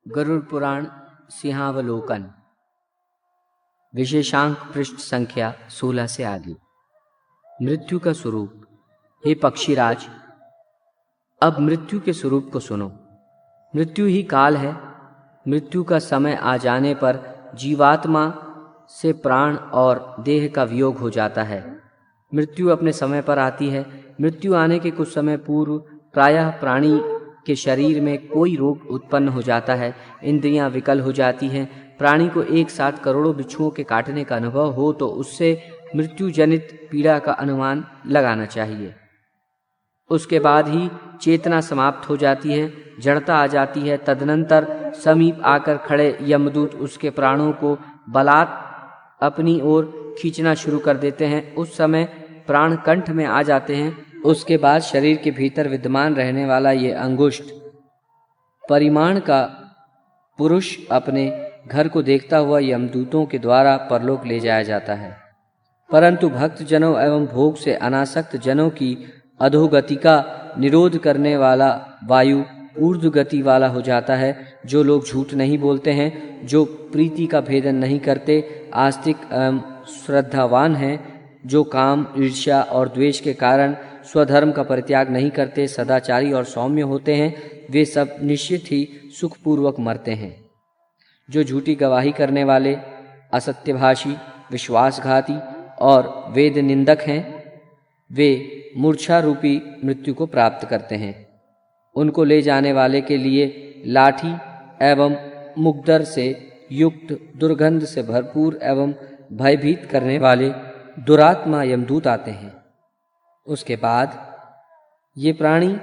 गरुड़ पुराण सिंहावलोकन विशेषांक पृष्ठ संख्या 16 से आगे। मृत्यु का स्वरूप। हे पक्षीराज, अब मृत्यु के स्वरूप को सुनो। मृत्यु ही काल है। मृत्यु का समय आ जाने पर जीवात्मा से प्राण और देह का वियोग हो जाता है। मृत्यु अपने समय पर आती है। मृत्यु आने के कुछ समय पूर्व प्रायः प्राणी के शरीर में कोई रोग उत्पन्न हो जाता है। इंद्रियां विकल हो जाती हैं। प्राणी को एक साथ करोड़ों बिच्छुओं के काटने का अनुभव हो तो उससे मृत्यु जनित पीड़ा का अनुमान लगाना चाहिए। उसके बाद ही चेतना समाप्त हो जाती है, जड़ता आ जाती है। तदनंतर समीप आकर खड़े यमदूत उसके प्राणों को बलात् अपनी ओर खींचना शुरू कर देते हैं। उस समय प्राण कंठ में आ जाते हैं। उसके बाद शरीर के भीतर विद्यमान रहने वाला ये अंगुष्ठ परिमाण का पुरुष अपने घर को देखता हुआ यमदूतों के द्वारा परलोक ले जाया जाता है। परंतु भक्त जनों एवं भोग से अनासक्त जनों की अधोगति का निरोध करने वाला वायु ऊर्ध्व गति वाला हो जाता है। जो लोग झूठ नहीं बोलते हैं, जो प्रीति का भेदन नहीं करते, आस्तिक एवं श्रद्धावान हैं, जो काम, ईर्ष्या और द्वेष के कारण स्वधर्म का परित्याग नहीं करते, सदाचारी और सौम्य होते हैं, वे सब निश्चित ही सुखपूर्वक मरते हैं। जो झूठी गवाही करने वाले, असत्यभाषी, विश्वासघाती और वेद निंदक हैं, वे मूर्छा रूपी मृत्यु को प्राप्त करते हैं। उनको ले जाने वाले के लिए लाठी एवं मुग्दर से युक्त दुर्गंध से भरपूर एवं भयभीत करने वाले दुरात्मा यमदूत आते हैं। उसके बाद ये प्राणी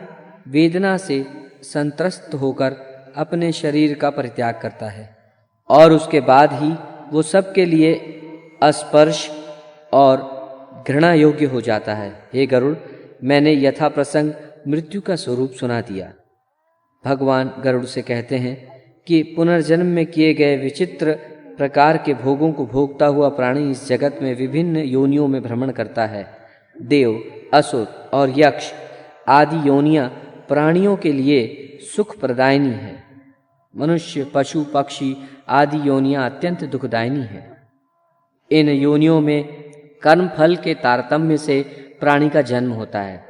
वेदना से संत्रस्त होकर अपने शरीर का परित्याग करता है और उसके बाद ही वो सबके लिए अस्पर्श और घृणा योग्य हो जाता है। हे गरुड़, मैंने यथा प्रसंग मृत्यु का स्वरूप सुना दिया। भगवान गरुड़ से कहते हैं कि पुनर्जन्म में किए गए विचित्र प्रकार के भोगों को भोगता हुआ प्राणी इस जगत में विभिन्न योनियों में भ्रमण करता है। देव, असुर और यक्ष आदि योनियां प्राणियों के लिए सुख प्रदायिनी है। मनुष्य, पशु, पक्षी आदि योनियां अत्यंत दुखदायिनी है। इन योनियों में कर्म फल के तारतम्य से प्राणी का जन्म होता है।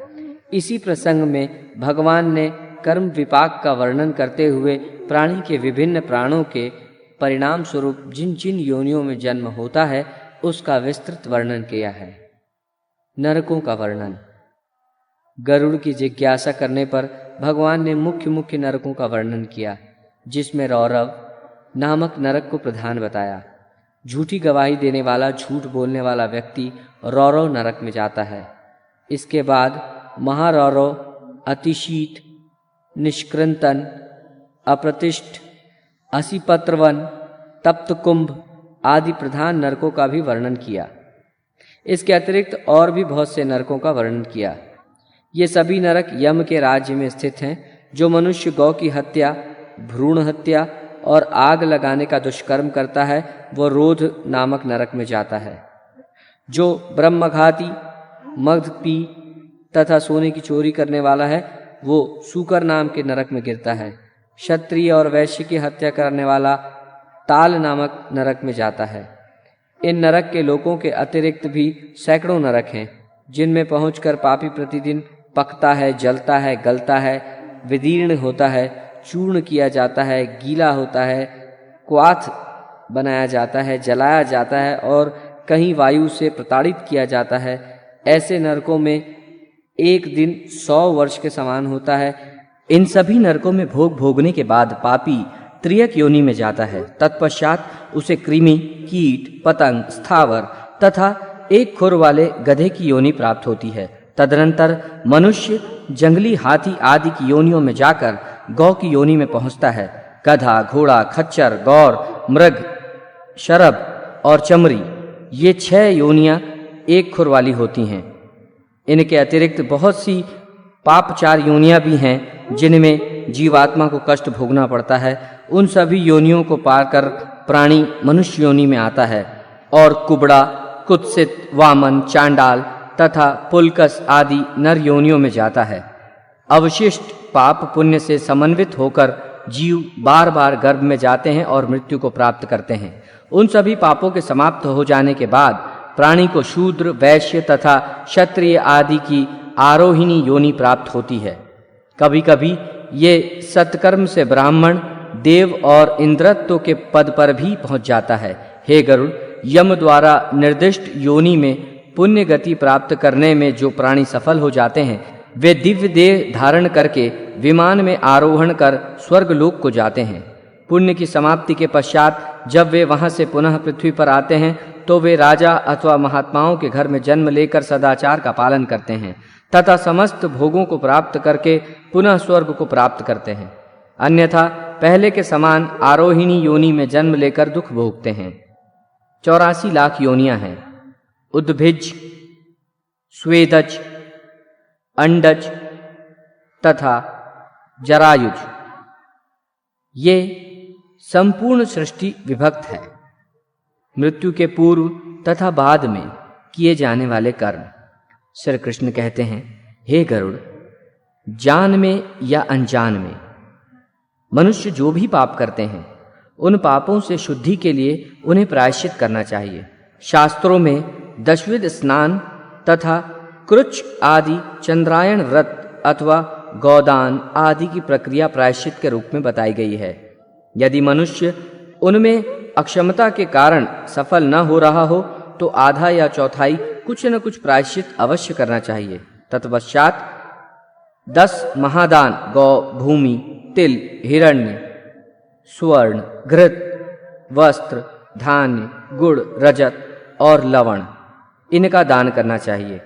इसी प्रसंग में भगवान ने कर्म विपाक का वर्णन करते हुए प्राणी के विभिन्न प्राणों के परिणाम स्वरूप जिन जिन योनियों में जन्म होता है उसका विस्तृत वर्णन किया है। नरकों का वर्णन। गरुड़ की जिज्ञासा करने पर भगवान ने मुख्य मुख्य नरकों का वर्णन किया, जिसमें रौरव नामक नरक को प्रधान बताया। झूठी गवाही देने वाला, झूठ बोलने वाला व्यक्ति रौरव नरक में जाता है। इसके बाद महारौरव, अतिशीत, निष्कृंतन, अप्रतिष्ठ, असिपत्रवन, तप्त कुंभ आदि प्रधान नरकों का भी वर्णन किया। इसके अतिरिक्त और भी बहुत से नरकों का वर्णन किया। ये सभी नरक यम के राज्य में स्थित हैं। जो मनुष्य गौ की हत्या, भ्रूण हत्या और आग लगाने का दुष्कर्म करता है वह रोध नामक नरक में जाता है। जो ब्रह्मघाती, मद पी तथा सोने की चोरी करने वाला है वो सूकर नाम के नरक में गिरता है। क्षत्रिय और वैश्य की हत्या करने वाला ताल नामक नरक में जाता है। इन नरक के लोगों के अतिरिक्त भी सैकड़ों नरक हैं, जिनमें पहुंचकर पापी प्रतिदिन पकता है, जलता है, गलता है, विदीर्ण होता है, चूर्ण किया जाता है, गीला होता है, क्वाथ बनाया जाता है, जलाया जाता है और कहीं वायु से प्रताड़ित किया जाता है। ऐसे नरकों में एक दिन 100 वर्ष के समान होता है। इन सभी नरकों में भोग भोगने के बाद पापी त्रियक योनि में जाता है। तत्पश्चात उसे कृमि, कीट, पतंग, स्थावर तथा एक खुर वाले गधे की योनि प्राप्त होती है। तदनंतर मनुष्य, जंगली हाथी आदि की योनियों में जाकर गौ की योनि में पहुंचता है। गधा, घोड़ा, खच्चर, गौर, मृग, शरभ और चमरी, ये 6 योनियां एक खुर वाली होती हैं। इनके अतिरिक्त बहुत सी पापचार योनियां भी हैं जिनमें जीवात्मा को कष्ट भोगना पड़ता है। उन सभी योनियों को पार कर प्राणी मनुष्य योनि में आता है और कुबड़ा, कुत्सित, वामन, चांडाल तथा पुलकस आदि नर योनियों में जाता है। अवशिष्ट पाप पुण्य से समन्वित होकर जीव बार बार गर्भ में जाते हैं और मृत्यु को प्राप्त करते हैं। उन सभी पापों के समाप्त हो जाने के बाद प्राणी को शूद्र, वैश्य तथा क्षत्रिय आदि की आरोहिणी योनि प्राप्त होती है। कभी कभी ये सत्कर्म से ब्राह्मण, देव और इंद्रत्व के पद पर भी पहुंच जाता है। हे गरुड़, यम द्वारा निर्दिष्ट योनि में पुण्य गति प्राप्त करने में जो प्राणी सफल हो जाते हैं, वे दिव्य देह धारण करके विमान में आरोहण कर स्वर्गलोक को जाते हैं। पुण्य की समाप्ति के पश्चात जब वे वहां से पुनः पृथ्वी पर आते हैं तो वे राजा अथवा महात्माओं के घर में जन्म लेकर सदाचार का पालन करते हैं तथा समस्त भोगों को प्राप्त करके पुनः स्वर्ग को प्राप्त करते हैं। अन्यथा पहले के समान आरोहिणी योनि में जन्म लेकर दुख भोगते हैं। 84 लाख योनियां हैं। उद्भिज, स्वेदज, अंडज तथा जरायुज, ये संपूर्ण सृष्टि विभक्त है। मृत्यु के पूर्व तथा बाद में किए जाने वाले कर्म। श्री कृष्ण कहते हैं, हे गरुड़, जान में या अनजान में मनुष्य जो भी पाप करते हैं, उन पापों से शुद्धि के लिए उन्हें प्रायश्चित करना चाहिए। शास्त्रों में दशविध स्नान तथा कृच्छ आदि चंद्रायण व्रत अथवा गौदान आदि की प्रक्रिया प्रायश्चित के रूप में बताई गई है। यदि मनुष्य उनमें अक्षमता के कारण सफल न हो रहा हो तो आधा या चौथाई कुछ न कुछ प्रायश्चित अवश्य करना चाहिए। तत्पश्चात 10 महादान गौ, भूमि, तिल, हिरण्य, स्वर्ण, घृत, वस्त्र, धान्य, गुड़, रजत और लवण, इनका दान करना चाहिए।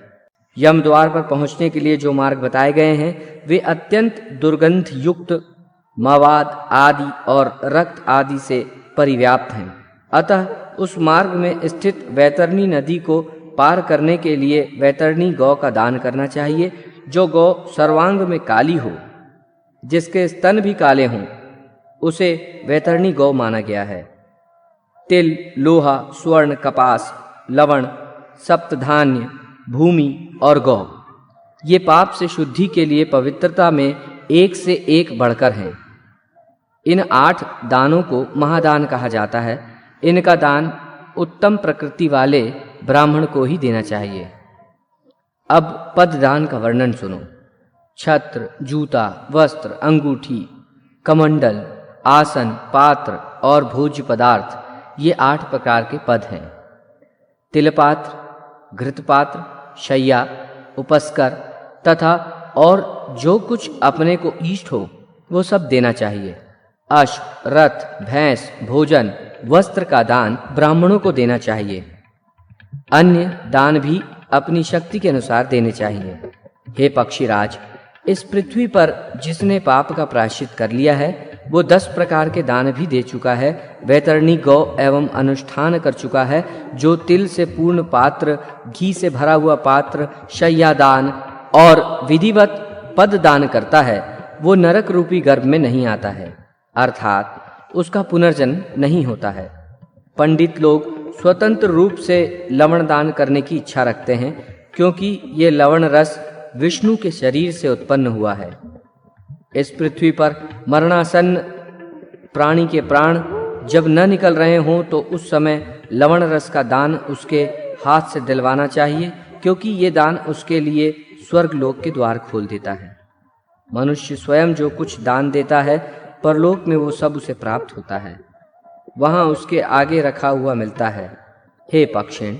यम द्वार पर पहुंचने के लिए जो मार्ग बताए गए हैं वे अत्यंत दुर्गंध युक्त मवाद आदि और रक्त आदि से परिव्याप्त हैं। अतः उस मार्ग में स्थित वैतरणी नदी को पार करने के लिए वैतरणी गौ का दान करना चाहिए। जो गौ सर्वांग में काली हो, जिसके स्तन भी काले हों, उसे वैतरणी गौ माना गया है। तिल, लोहा, स्वर्ण, कपास, लवण, सप्तधान्य, भूमि और गौ, ये पाप से शुद्धि के लिए पवित्रता में एक से एक बढ़कर हैं। इन 8 दानों को महादान कहा जाता है। इनका दान उत्तम प्रकृति वाले ब्राह्मण को ही देना चाहिए। अब पद दान का वर्णन सुनो। छत्र, जूता, वस्त्र, अंगूठी, कमंडल, आसन, पात्र और भोज्य पदार्थ, ये 8 प्रकार के पद हैं। तिलपात्र, घृतपात्र, शय्या, उपस्कर तथा और जो कुछ अपने को इष्ट हो वो सब देना चाहिए। अश्व, रथ, भैंस, भोजन, वस्त्र का दान ब्राह्मणों को देना चाहिए। अन्य दान भी अपनी शक्ति के अनुसार देने चाहिए। हे पक्षीराज, इस पृथ्वी पर जिसने पाप का प्रायश्चित कर लिया है वो 10 प्रकार के दान भी दे चुका है। वैतरणी गौ एवं अनुष्ठान कर चुका है। जो तिल से पूर्ण पात्र, घी से भरा हुआ पात्र, शय्या दान और विधिवत पद दान करता है, वो नरक रूपी गर्भ में नहीं आता है, अर्थात उसका पुनर्जन्म नहीं होता है। पंडित लोग स्वतंत्र रूप से लवण दान करने की इच्छा रखते हैं, क्योंकि ये लवण रस विष्णु के शरीर से उत्पन्न हुआ है। इस पृथ्वी पर मरणासन्न प्राणी के प्राण जब न निकल रहे हों तो उस समय लवण रस का दान उसके हाथ से दिलवाना चाहिए, क्योंकि ये दान उसके लिए स्वर्गलोक के द्वार खोल देता है। मनुष्य स्वयं जो कुछ दान देता है, परलोक में वो सब उसे प्राप्त होता है, वहां उसके आगे रखा हुआ मिलता है। हे पक्षिण,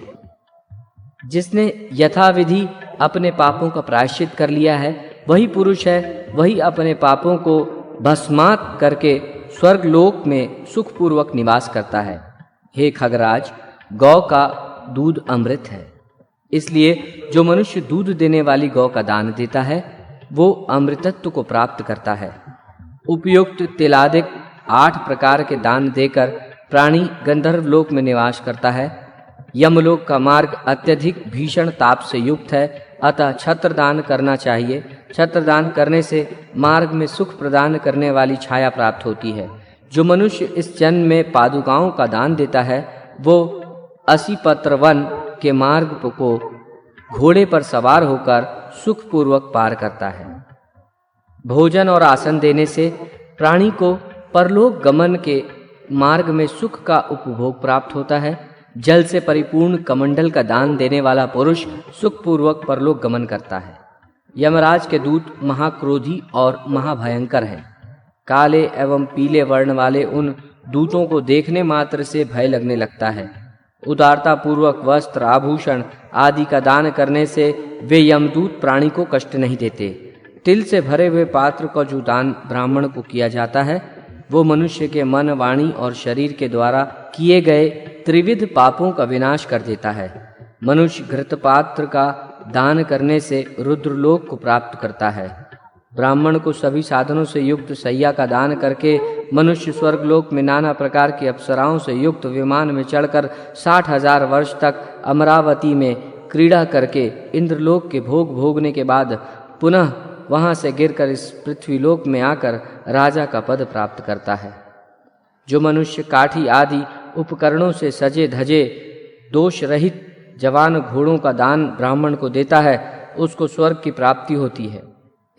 जिसने यथाविधि अपने पापों का प्रायश्चित कर लिया है वही पुरुष है, वही अपने पापों को भस्मात करके स्वर्गलोक में सुखपूर्वक निवास करता है। हे खगराज, गौ का दूध अमृत है, इसलिए जो मनुष्य दूध देने वाली गौ का दान देता है वो अमृतत्व को प्राप्त करता है। उपयुक्त तिलादिक 8 प्रकार के दान देकर प्राणी गंधर्व लोक में निवास करता है। यमलोक का मार्ग अत्यधिक भीषण ताप से युक्त है, अतः छत्र दान करना चाहिए। छत्र दान करने से मार्ग में सुख प्रदान करने वाली छाया प्राप्त होती है। जो मनुष्य इस जन्म में पादुकाओं का दान देता है वो 80 पत्र वन के मार्ग को घोड़े पर सवार होकर सुखपूर्वक पार करता है। भोजन और आसन देने से प्राणी को परलोक गमन के मार्ग में सुख का उपभोग प्राप्त होता है। जल से परिपूर्ण कमंडल का दान देने वाला पुरुष सुखपूर्वक परलोक गमन करता है। यमराज के दूत महाक्रोधी और महाभयंकर हैं। काले एवं पीले वर्ण वाले उन दूतों को देखने मात्र से भय लगने लगता है। उदारता पूर्वक वस्त्र, आभूषण आदि का दान करने से वे यमदूत प्राणी को कष्ट नहीं देते। तिल से भरे हुए पात्र का जो दान ब्राह्मण को किया जाता है, वो मनुष्य के मन, वाणी और शरीर के द्वारा किए गए त्रिविध पापों का विनाश कर देता है। मनुष्य घृत पात्र का दान करने से रुद्रलोक को प्राप्त करता है। ब्राह्मण को सभी साधनों से युक्त शैया का दान करके मनुष्य स्वर्गलोक में नाना प्रकार की अप्सराओं से युक्त विमान में चढ़कर 60,000 वर्ष तक अमरावती में क्रीड़ा करके इंद्रलोक के भोग भोगने के बाद पुनः वहां से गिरकर इस पृथ्वीलोक में आकर राजा का पद प्राप्त करता है। जो मनुष्य काठी आदि उपकरणों से सजे धजे दोष रहित जवान घोड़ों का दान ब्राह्मण को देता है, उसको स्वर्ग की प्राप्ति होती है।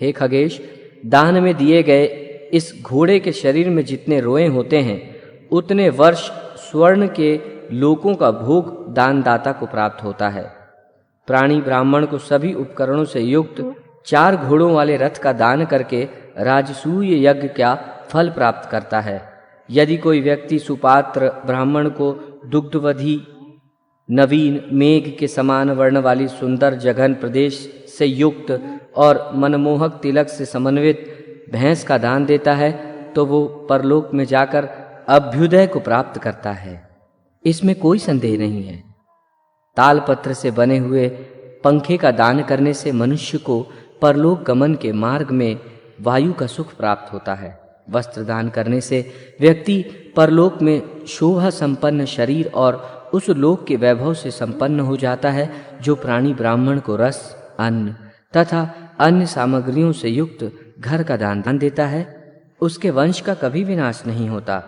हे खगेश, दान में दिए गए इस घोड़े के शरीर में जितने रोए होते हैं, उतने वर्ष स्वर्ण के लोकों का भोग दानदाता को प्राप्त होता है। प्राणी ब्राह्मण को सभी उपकरणों से युक्त 4 घोड़ों वाले रथ का दान करके राजसूय यज्ञ का फल प्राप्त करता है। यदि कोई व्यक्ति सुपात्र ब्राह्मण को दुग्धवधी नवीन मेघ के समान वर्ण वाली सुंदर जघन प्रदेश से युक्त और मनमोहक तिलक से समन्वित भैंस का दान देता है, तो वो परलोक में जाकर अभ्युदय को प्राप्त करता है। इसमें कोई संदेह नहीं है। तालपत्र से बने हुए पंखे का दान करने से मनुष्य को परलोक गमन के मार्ग में वायु का सुख प्राप्त होता है। वस्त्र दान करने से व्यक्ति परलोक में शोभा संपन्न शरीर और उस लोक के वैभव से संपन्न हो जाता है। जो प्राणी ब्राह्मण को रस, अन्न तथा अन्य सामग्रियों से युक्त घर का दान देता है, उसके वंश का कभी विनाश नहीं होता।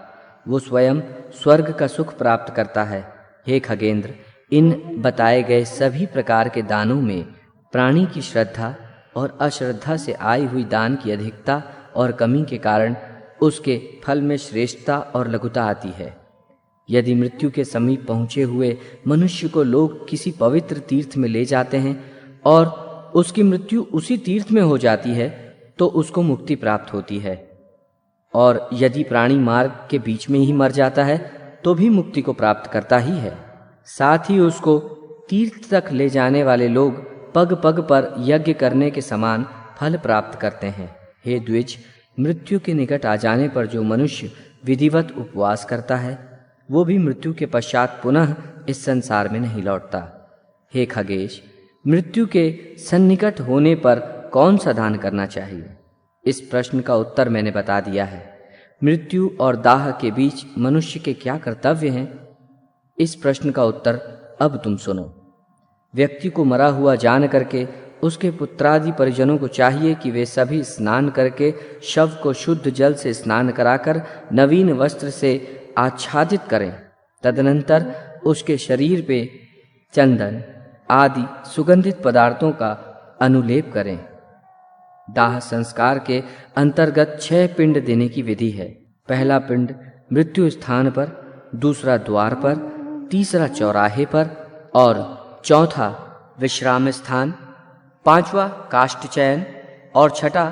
वो स्वयं स्वर्ग का सुख प्राप्त करता है। हे खगेंद्र, इन बताए गए सभी प्रकार के दानों में प्राणी की श्रद्धा और अश्रद्धा से आई हुई दान की अधिकता और कमी के कारण उसके फल में श्रेष्ठता और लघुता आती है। यदि मृत्यु के समीप पहुँचे हुए मनुष्य को लोग किसी पवित्र तीर्थ में ले जाते हैं और उसकी मृत्यु उसी तीर्थ में हो जाती है, तो उसको मुक्ति प्राप्त होती है। और यदि प्राणी मार्ग के बीच में ही मर जाता है, तो भी मुक्ति को प्राप्त करता ही है। साथ ही उसको तीर्थ तक ले जाने वाले लोग पग पग पर यज्ञ करने के समान फल प्राप्त करते हैं। हे द्विज, मृत्यु के निकट आ जाने पर जो मनुष्य विधिवत उपवास करता है, वो भी मृत्यु के पश्चात पुनः इस संसार में नहीं लौटता। हे खगेश, मृत्यु के सन्निकट होने पर कौन सा दान करना चाहिए? इस प्रश्न का उत्तर मैंने बता दिया है। मृत्यु और दाह के बीच मनुष्य के क्या कर्तव्य हैं? इस प्रश्न का उत्तर अब तुम सुनो। व्यक्ति को मरा हुआ जान करके उसके पुत्रादि परिजनों को चाहिए कि वे सभी स्नान करके शव को शुद्ध जल से स्नान कराकर नवीन वस्त्र से आच्छादित करें। तदनंतर उसके शरीर पे चंदन आदि सुगंधित पदार्थों का अनुलेप करें। दाह संस्कार के अंतर्गत 6 पिंड देने की विधि है। पहला पिंड मृत्यु स्थान पर, दूसरा द्वार पर, तीसरा चौराहे पर और चौथा विश्राम स्थान, 5वां काष्ठ चयन और छठा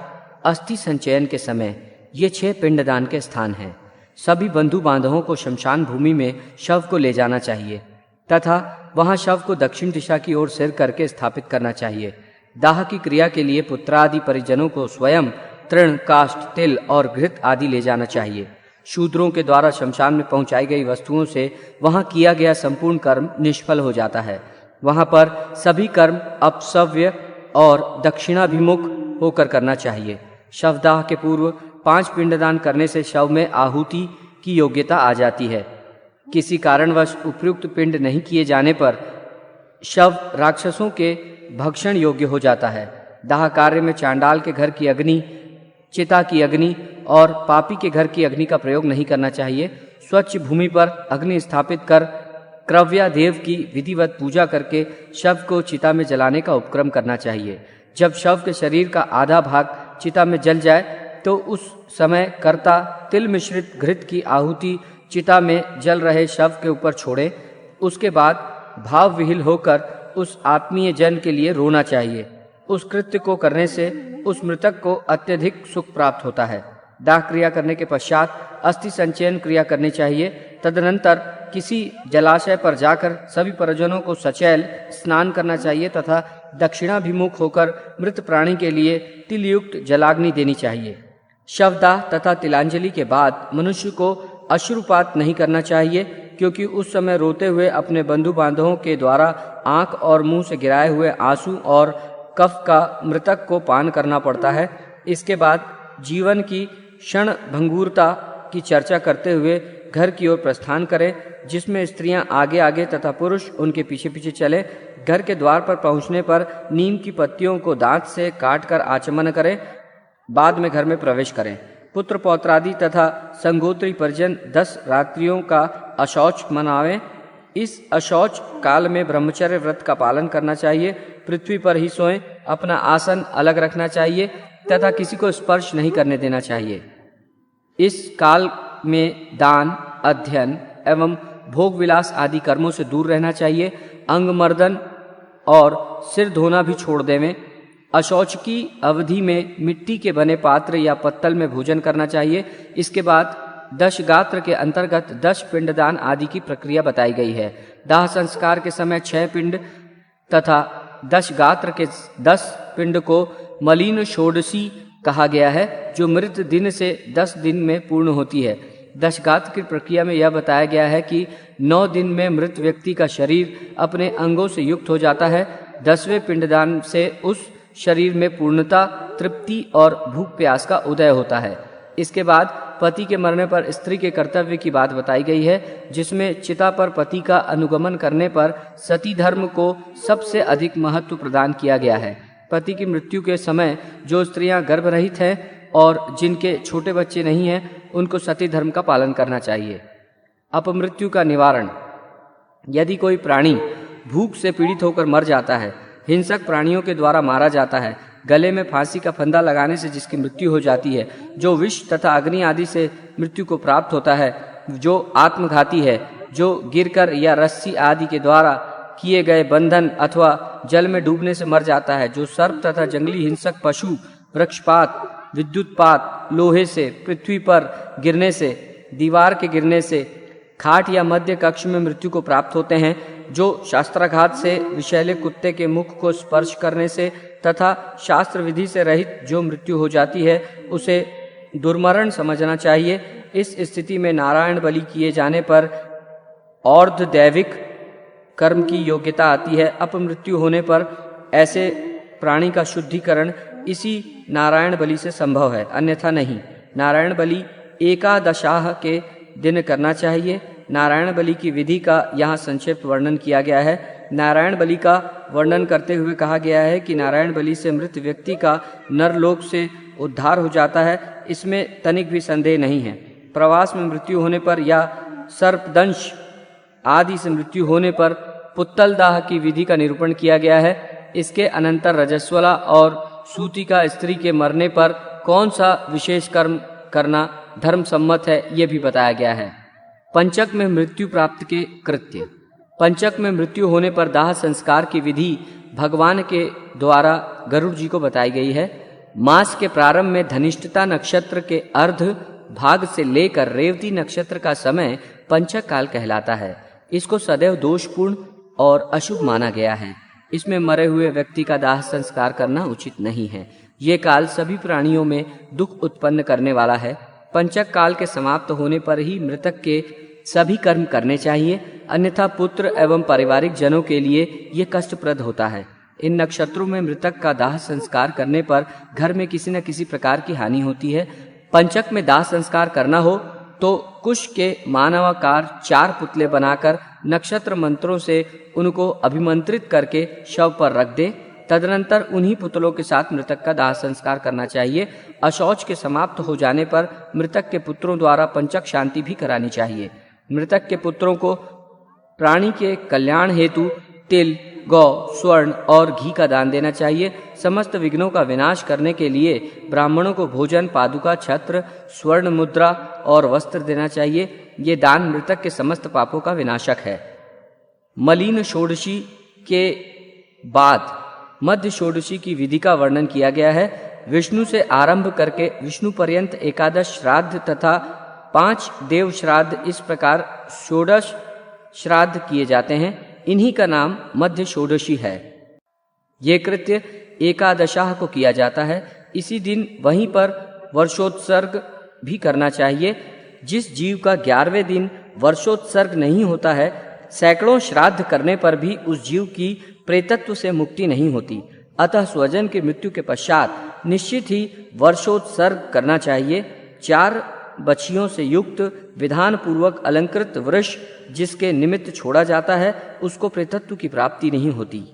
अस्थि संचयन के समय। ये 6 पिंडदान के स्थान हैं। सभी बंधु बांधवों को शमशान भूमि में शव को ले जाना चाहिए तथा वहां शव को दक्षिण दिशा की ओर सिर करके स्थापित करना चाहिए। दाह की क्रिया के लिए पुत्रादि परिजनों को स्वयं तृण, काष्ठ, तिल और घृत आदि ले जाना चाहिए। शूद्रों के द्वारा शमशान में पहुंचाई गई वस्तुओं से वहां किया गया संपूर्ण कर्म निष्फल हो जाता है। वहां पर सभी कर्म अपसव्य और दक्षिणाभिमुख होकर करना चाहिए। शवदाह के पूर्व 5 पिंडदान करने से शव में आहुति की योग्यता आ जाती है। किसी कारणवश उपयुक्त पिंड नहीं किए जाने पर शव राक्षसों के भक्षण योग्य हो जाता है। दाह कार्य में चांडाल के घर की अग्नि, चिता की अग्नि और पापी के घर की अग्नि का प्रयोग नहीं करना चाहिए। स्वच्छ भूमि पर अग्नि स्थापित कर क्रव्या देव की विधिवत पूजा करके शव को चिता में जलाने का उपक्रम करना चाहिए। जब शव के शरीर का आधा भाग चिता में जल जाए तो उस समय कर्ता तिल मिश्रित घृत की आहुति चिता में जल रहे शव के ऊपर छोड़े। उसके बाद भाव विहीन होकर उस आत्मीय जन के लिए रोना चाहिए। उस कृत्य को करने से उस मृतक को अत्यधिक सुख प्राप्त होता है। दाह क्रिया करने के पश्चात अस्थि संचयन क्रिया करनी चाहिए। तदनंतर किसी जलाशय पर जाकर सभी परिजनों को सचैल स्नान करना चाहिए तथा दक्षिणाभिमुख होकर मृत प्राणी के लिए तिलयुक्त जलाग्नि देनी चाहिए। शवदाह तथा तिलांजलि के बाद मनुष्य को अश्रुपात नहीं करना चाहिए, क्योंकि उस समय रोते हुए अपने बंधु बांधवों के द्वारा आंख और मुंह से गिराए हुए आंसू और कफ का मृतक को पान करना पड़ता है। इसके बाद जीवन की क्षण भंगुरता की चर्चा करते हुए घर की ओर प्रस्थान करें, जिसमें स्त्रियां आगे आगे तथा पुरुष उनके पीछे पीछे चले। घर के द्वार पर पहुंचने पर नीम की पत्तियों को दांत से काटकर आचमन करें। बाद में घर में प्रवेश करें। पुत्र पौत्रादि तथा संगोत्री परिजन 10 रात्रियों का अशौच मनावें। इस अशौच काल में ब्रह्मचर्य व्रत का पालन करना चाहिए। पृथ्वी पर ही सोएं। अपना आसन अलग रखना चाहिए तथा किसी को स्पर्श नहीं करने देना चाहिए। इस काल में दान, अध्ययन एवं भोग विलास आदि कर्मों से दूर रहना चाहिए। अंगमर्दन और सिर धोना भी छोड़ देवें। अशौच की अवधि में मिट्टी के बने पात्र या पत्तल में भोजन करना चाहिए। इसके बाद 10 गात्र के अंतर्गत 10 पिंडदान आदि की प्रक्रिया बताई गई है। दाह संस्कार के समय 6 पिंड तथा 10 गात्र के 10 पिंड को मलिन षोडशी कहा गया है, जो मृत दिन से 10 दिन में पूर्ण होती है। 10 गात्र की प्रक्रिया में यह बताया गया है कि 9 दिन में मृत व्यक्ति का शरीर अपने अंगों से युक्त हो जाता है। 10वें पिंडदान से उस शरीर में पूर्णता, तृप्ति और भूख प्यास का उदय होता है। इसके बाद पति के मरने पर स्त्री के कर्तव्य की बात बताई गई है, जिसमें चिता पर पति का अनुगमन करने पर सती धर्म को सबसे अधिक महत्व प्रदान किया गया है। पति की मृत्यु के समय जो स्त्रियां गर्भरहित हैं और जिनके छोटे बच्चे नहीं हैं, उनको सती धर्म का पालन करना चाहिए। अपमृत्यु का निवारण। यदि कोई प्राणी भूख से पीड़ित होकर मर जाता है, हिंसक प्राणियों के द्वारा मारा जाता है, गले में फांसी का फंदा लगाने से जिसकी मृत्यु हो जाती है, जो विष तथा अग्नि आदि से मृत्यु को प्राप्त होता है, जो आत्मघाती है, जो गिरकर या रस्सी आदि के द्वारा किए गए बंधन अथवा जल में डूबने से मर जाता है, जो सर्प तथा जंगली हिंसक पशु, वृक्षपात, विद्युतपात, लोहे से, पृथ्वी पर गिरने से, दीवार के गिरने से, खाट या मध्य कक्ष में मृत्यु को प्राप्त होते हैं, जो शास्त्राघात से, विषैले कुत्ते के मुख को स्पर्श करने से तथा शास्त्र विधि से रहित जो मृत्यु हो जाती है, उसे दुर्मरण समझना चाहिए। इस स्थिति में नारायण बलि किए जाने पर अर्ध दैविक कर्म की योग्यता आती है। अपमृत्यु होने पर ऐसे प्राणी का शुद्धिकरण इसी नारायण बलि से संभव है, अन्यथा नहीं। नारायण बलि एकादशाह के दिन करना चाहिए। नारायण बलि की विधि का यहाँ संक्षिप्त वर्णन किया गया है। नारायण बलि का वर्णन करते हुए कहा गया है कि नारायण बलि से मृत व्यक्ति का नरलोक से उद्धार हो जाता है, इसमें तनिक भी संदेह नहीं है। प्रवास में मृत्यु होने पर या सर्पदंश आदि से मृत्यु होने पर पुत्तल दाह की विधि का निरूपण किया गया है। इसके अनंतर रजस्वला और सूतिका स्त्री के मरने पर कौन सा विशेष कर्म करना धर्म सम्मत है, ये भी बताया गया है। पंचक में मृत्यु प्राप्त के कृत्य। पंचक में मृत्यु होने पर दाह संस्कार की विधि भगवान के द्वारा गरुड़ जी को बताई गई है। मास के प्रारंभ में धनिष्ठता नक्षत्र के अर्ध भाग से लेकर रेवती नक्षत्र का समय पंचक काल कहलाता है। इसको सदैव दोषपूर्ण और अशुभ माना गया है। इसमें मरे हुए व्यक्ति का दाह संस्कार करना उचित नहीं है। ये काल सभी प्राणियों में दुख उत्पन्न करने वाला है। पंचक काल के समाप्त होने पर ही मृतक के सभी कर्म करने चाहिए, अन्यथा पुत्र एवं पारिवारिक जनों के लिए ये कष्टप्रद होता है। इन नक्षत्रों में मृतक का दाह संस्कार करने पर घर में किसी न किसी प्रकार की हानि होती है। पंचक में दाह संस्कार करना हो तो कुश के मानवाकार 4 पुतले बनाकर नक्षत्र मंत्रों से उनको अभिमंत्रित करके शव पर रख दे। तदनंतर उन्हीं पुतलों के साथ मृतक का दाह संस्कार करना चाहिए। अशौच के समाप्त हो जाने पर मृतक के पुत्रों द्वारा पंचक शांति भी करानी चाहिए। मृतक के पुत्रों को प्राणी के कल्याण हेतु तिल, गौ, स्वर्ण और घी का दान देना चाहिए। समस्त विघ्नों का विनाश करने के लिए ब्राह्मणों को भोजन, पादुका, छत्र, स्वर्ण मुद्रा और वस्त्र देना चाहिए। ये दान मृतक के समस्त पापों का विनाशक है। मलीन षोडशी के बाद मध्य षोडशी की विधि का वर्णन किया गया है। विष्णु से आरंभ करके विष्णु पर्यंत एकादश श्राद्ध तथा 5 देव श्राद्ध इस प्रकार षोडश श्राद्ध किए जाते हैं। इन्हीं का नाम मध्य षोडशी है। ये कृत्य एकादशाह को किया जाता है। इसी दिन वहीं पर वर्षोत्सर्ग भी करना चाहिए। जिस जीव का 11वें दिन वर्षोत्सर्ग नहीं होता है, सैकड़ों श्राद्ध करने पर भी उस जीव की प्रेतत्व से मुक्ति नहीं होती। अतः स्वजन की मृत्यु के पश्चात निश्चित ही वर्षोत्सर्ग करना चाहिए। 4 बछियों से युक्त विधान पूर्वक अलंकृत वृष जिसके निमित्त छोड़ा जाता है, उसको प्रेतत्व की प्राप्ति नहीं होती।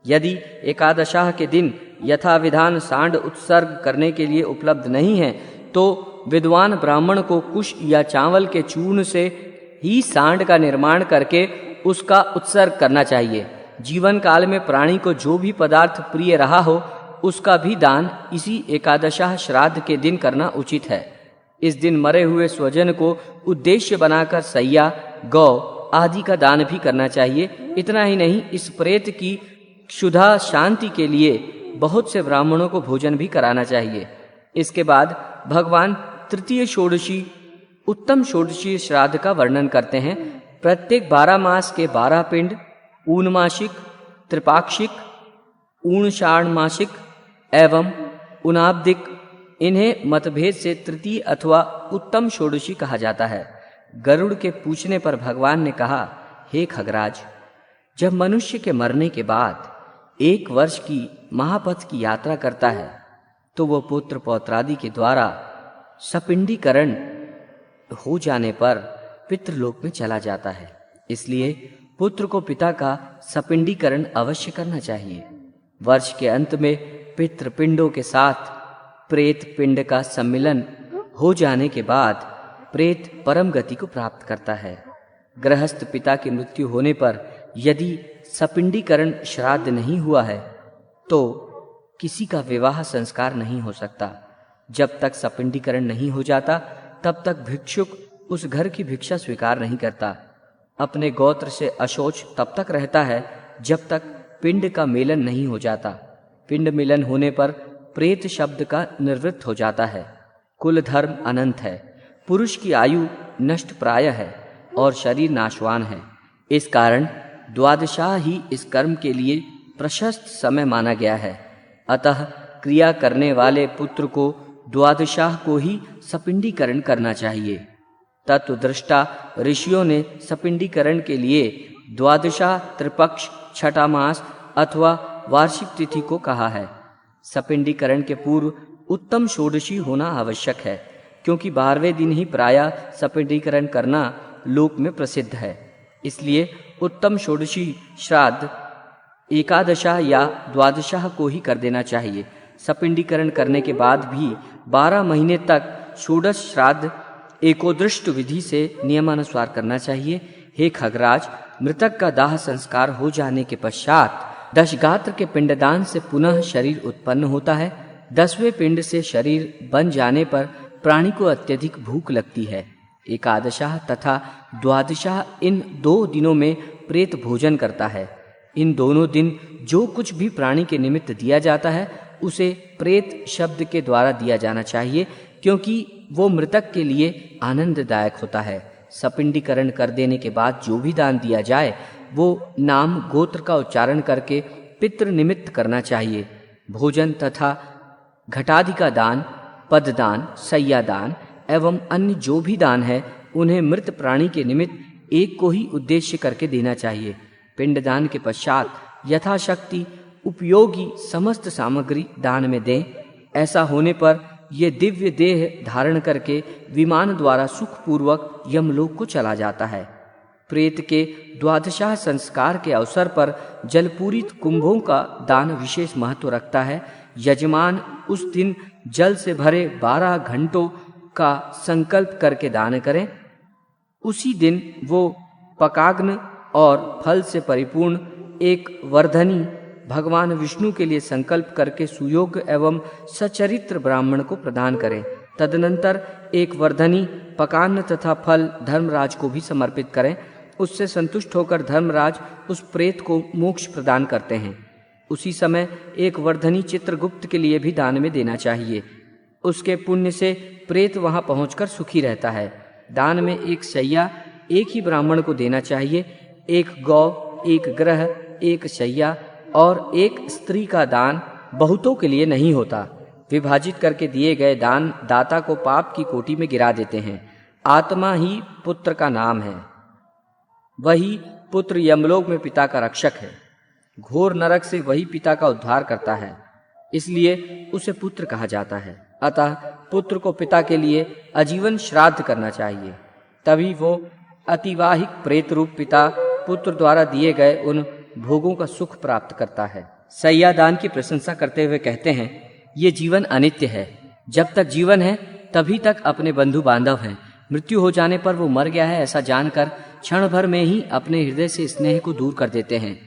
यदि एकादशाह के दिन यथा विधान सांड उत्सर्ग करने के लिए उपलब्ध नहीं है, तो विद्वान ब्राह्मण को कुश या चावल के चूर्ण से ही सांड का निर्माण करके उसका उत्सर्ग करना चाहिए। जीवन काल में प्राणी को जो भी पदार्थ प्रिय रहा हो, उसका भी दान इसी एकादशाह श्राद्ध के दिन करना उचित है। इस दिन मरे हुए स्वजन को उद्देश्य बनाकर सैया, गौ आदि का दान भी करना चाहिए। इतना ही नहीं, इस प्रेत की क्षुधा शांति के लिए बहुत से ब्राह्मणों को भोजन भी कराना चाहिए। इसके बाद भगवान तृतीय षोडशी उत्तम षोडशी श्राद्ध का वर्णन करते हैं। प्रत्येक 12 मास के 12 पिंड, ऊनमासिक, त्रिपाक्षिक, ऊणषाणमासिक एवं उनाब्दिक, इन्हें मतभेद से तृतीय अथवा उत्तम षोडशी कहा जाता है। गरुड़ के पूछने पर भगवान ने कहा, हे खगराज, जब मनुष्य के मरने के बाद 1 वर्ष की महापथ की यात्रा करता है, तो वह पुत्र पौत्रादि के द्वारा सपिंडीकरण हो जाने पर पितृलोक में चला जाता है। इसलिए पुत्र को पिता का सपिंडीकरण अवश्य करना चाहिए। वर्ष के अंत में पितृपिंडों के साथ प्रेत पिंड का सम्मिलन हो जाने के बाद प्रेत परम गति को प्राप्त करता है। गृहस्थ पिता की मृत्यु होने पर यदि सपिंडीकरण श्राद्ध नहीं हुआ है, तो किसी का विवाह संस्कार नहीं हो सकता। जब तक सपिंडीकरण नहीं हो जाता, तब तक भिक्षुक उस घर की भिक्षा स्वीकार नहीं करता। अपने गोत्र से अशोच तब तक रहता है जब तक पिंड का मेलन नहीं हो जाता। पिंड मिलन होने पर प्रेत शब्द का निवृत्त हो जाता है। कुल धर्म अनंत है, पुरुष की आयु नष्ट प्राय है और शरीर नाशवान है। इस कारण द्वादशाह ही इस कर्म के लिए प्रशस्त समय माना गया है। अतः क्रिया करने वाले पुत्र को द्वादशाह को ही सपिंडीकरण करना चाहिए। तत्वदृष्टा ऋषियों ने सपिंडीकरण के लिए द्वादशाह, त्रिपक्ष, छठा मास अथवा वार्षिक तिथि को कहा है। सपिंडीकरण के पूर्व उत्तम षोडशी होना आवश्यक है, क्योंकि 12वें दिन ही प्रायः सपिंडीकरण करना लोक में प्रसिद्ध है। इसलिए उत्तम षोडशी श्राद्ध एकादशाह या द्वादशाह को ही कर देना चाहिए। सपिंडीकरण करने के बाद भी 12 महीने तक षोडश श्राद्ध एकोदृष्ट विधि से नियमानुसार करना चाहिए। हे खगराज, मृतक का दाह संस्कार हो जाने के पश्चात 10 गात्र के पिंडदान से पुनः शरीर उत्पन्न होता है। 10वें पिंड से शरीर बन जाने पर प्राणी को अत्यधिक भूख लगती है। एकादशाह तथा द्वादशाह इन 2 दिनों में प्रेत भोजन करता है। इन दोनों दिन जो कुछ भी प्राणी के निमित्त दिया जाता है, उसे प्रेत शब्द के द्वारा दिया जाना चाहिए, क्योंकि वो मृतक के लिए आनंददायक होता है। सपिंडीकरण कर देने के बाद जो भी दान दिया जाए, वो नाम गोत्र का उच्चारण करके पितृ निमित्त करना चाहिए। भोजन तथा घटादि का दान, पददान, सैयादान एवं अन्य जो भी दान है, उन्हें मृत प्राणी के निमित्त एक को ही उद्देश्य करके देना चाहिए। पिंडदान के पश्चात यथाशक्ति उपयोगी समस्त सामग्री दान में दें। ऐसा होने पर ये दिव्य देह धारण करके विमान द्वारा सुखपूर्वक यमलोक को चला जाता है। प्रेत के द्वादशाह संस्कार के अवसर पर जलपूरित कुंभों का दान विशेष महत्व रखता है। यजमान उस दिन जल से भरे 12 घंटों का संकल्प करके दान करें। उसी दिन वो पकाग्न और फल से परिपूर्ण एक वर्धनी भगवान विष्णु के लिए संकल्प करके सुयोग्य एवं सचरित्र ब्राह्मण को प्रदान करें। तदनंतर एक वर्धनी पकान्न तथा फल धर्मराज को भी समर्पित करें। उससे संतुष्ट होकर धर्मराज उस प्रेत को मोक्ष प्रदान करते हैं। उसी समय एक वर्धनी चित्रगुप्त के लिए भी दान में देना चाहिए। उसके पुण्य से प्रेत वहां पहुंचकर सुखी रहता है। दान में एक शैया एक ही ब्राह्मण को देना चाहिए। एक गौ, एक ग्रह, एक शैया और एक स्त्री का दान बहुतों के लिए नहीं होता। विभाजित करके दिए गए दान दाता को पाप की कोटि में गिरा देते हैं। आत्मा ही पुत्र का नाम है। वही पुत्र यमलोक में पिता का रक्षक है। घोर नरक से वही पिता का उद्धार करता है, इसलिए उसे पुत्र कहा जाता है। अतः पुत्र को पिता के लिए आजीवन श्राद्ध करना चाहिए, तभी वो अतिवाहिक प्रेत रूप पिता पुत्र द्वारा दिए गए उन भोगों का सुख प्राप्त करता है। सैयादान की प्रशंसा करते हुए कहते हैं, ये जीवन अनित्य है। जब तक जीवन है तभी तक अपने बंधु बांधव हैं। मृत्यु हो जाने पर वो मर गया है ऐसा जानकर क्षण भर में ही अपने हृदय से स्नेह को दूर कर देते हैं।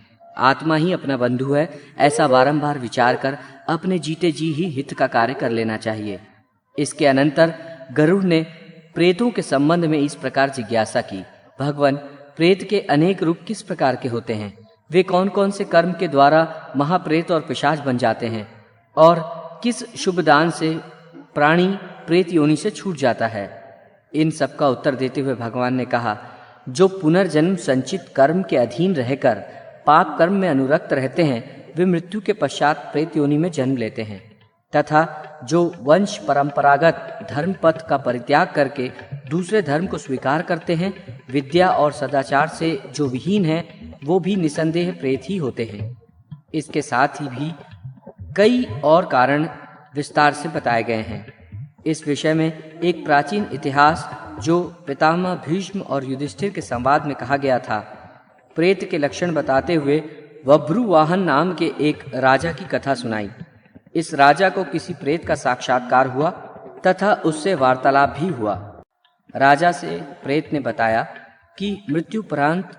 आत्मा ही अपना बंधु है ऐसा बारंबार विचार कर अपने जीते जी ही हित का कार्य कर लेना चाहिए। इसके अनंतर गरुड़ ने प्रेतों के संबंध में इस प्रकार जिज्ञासा की, भगवान, प्रेत के अनेक रूप किस प्रकार के होते हैं? वे कौन कौन से कर्म के द्वारा महाप्रेत और पिशाच बन जाते हैं? और किस शुभ दान से प्राणी प्रेत योनि से छूट जाता है? इन सब का उत्तर देते हुए भगवान ने कहा, जो पुनर्जन्म संचित कर्म के अधीन रहकर पाप कर्म में अनुरक्त रहते हैं वे मृत्यु के पश्चात प्रेत योनि में जन्म लेते हैं, तथा जो वंश परंपरागत धर्म पथ का परित्याग करके दूसरे धर्म को स्वीकार करते हैं, विद्या और सदाचार से जो विहीन हैं, वो भी निसंदेह प्रेत ही होते हैं। इसके साथ ही भी कई और कारण विस्तार से बताए गए हैं। इस विषय में एक प्राचीन इतिहास जो पितामह भीष्म और युधिष्ठिर के संवाद में कहा गया था, प्रेत के लक्षण बताते हुए वभ्रुवाहन नाम के एक राजा की कथा सुनाई। इस राजा को किसी प्रेत का साक्षात्कार हुआ तथा उससे वार्तालाप भी हुआ। राजा से प्रेत ने बताया कि मृत्युपरांत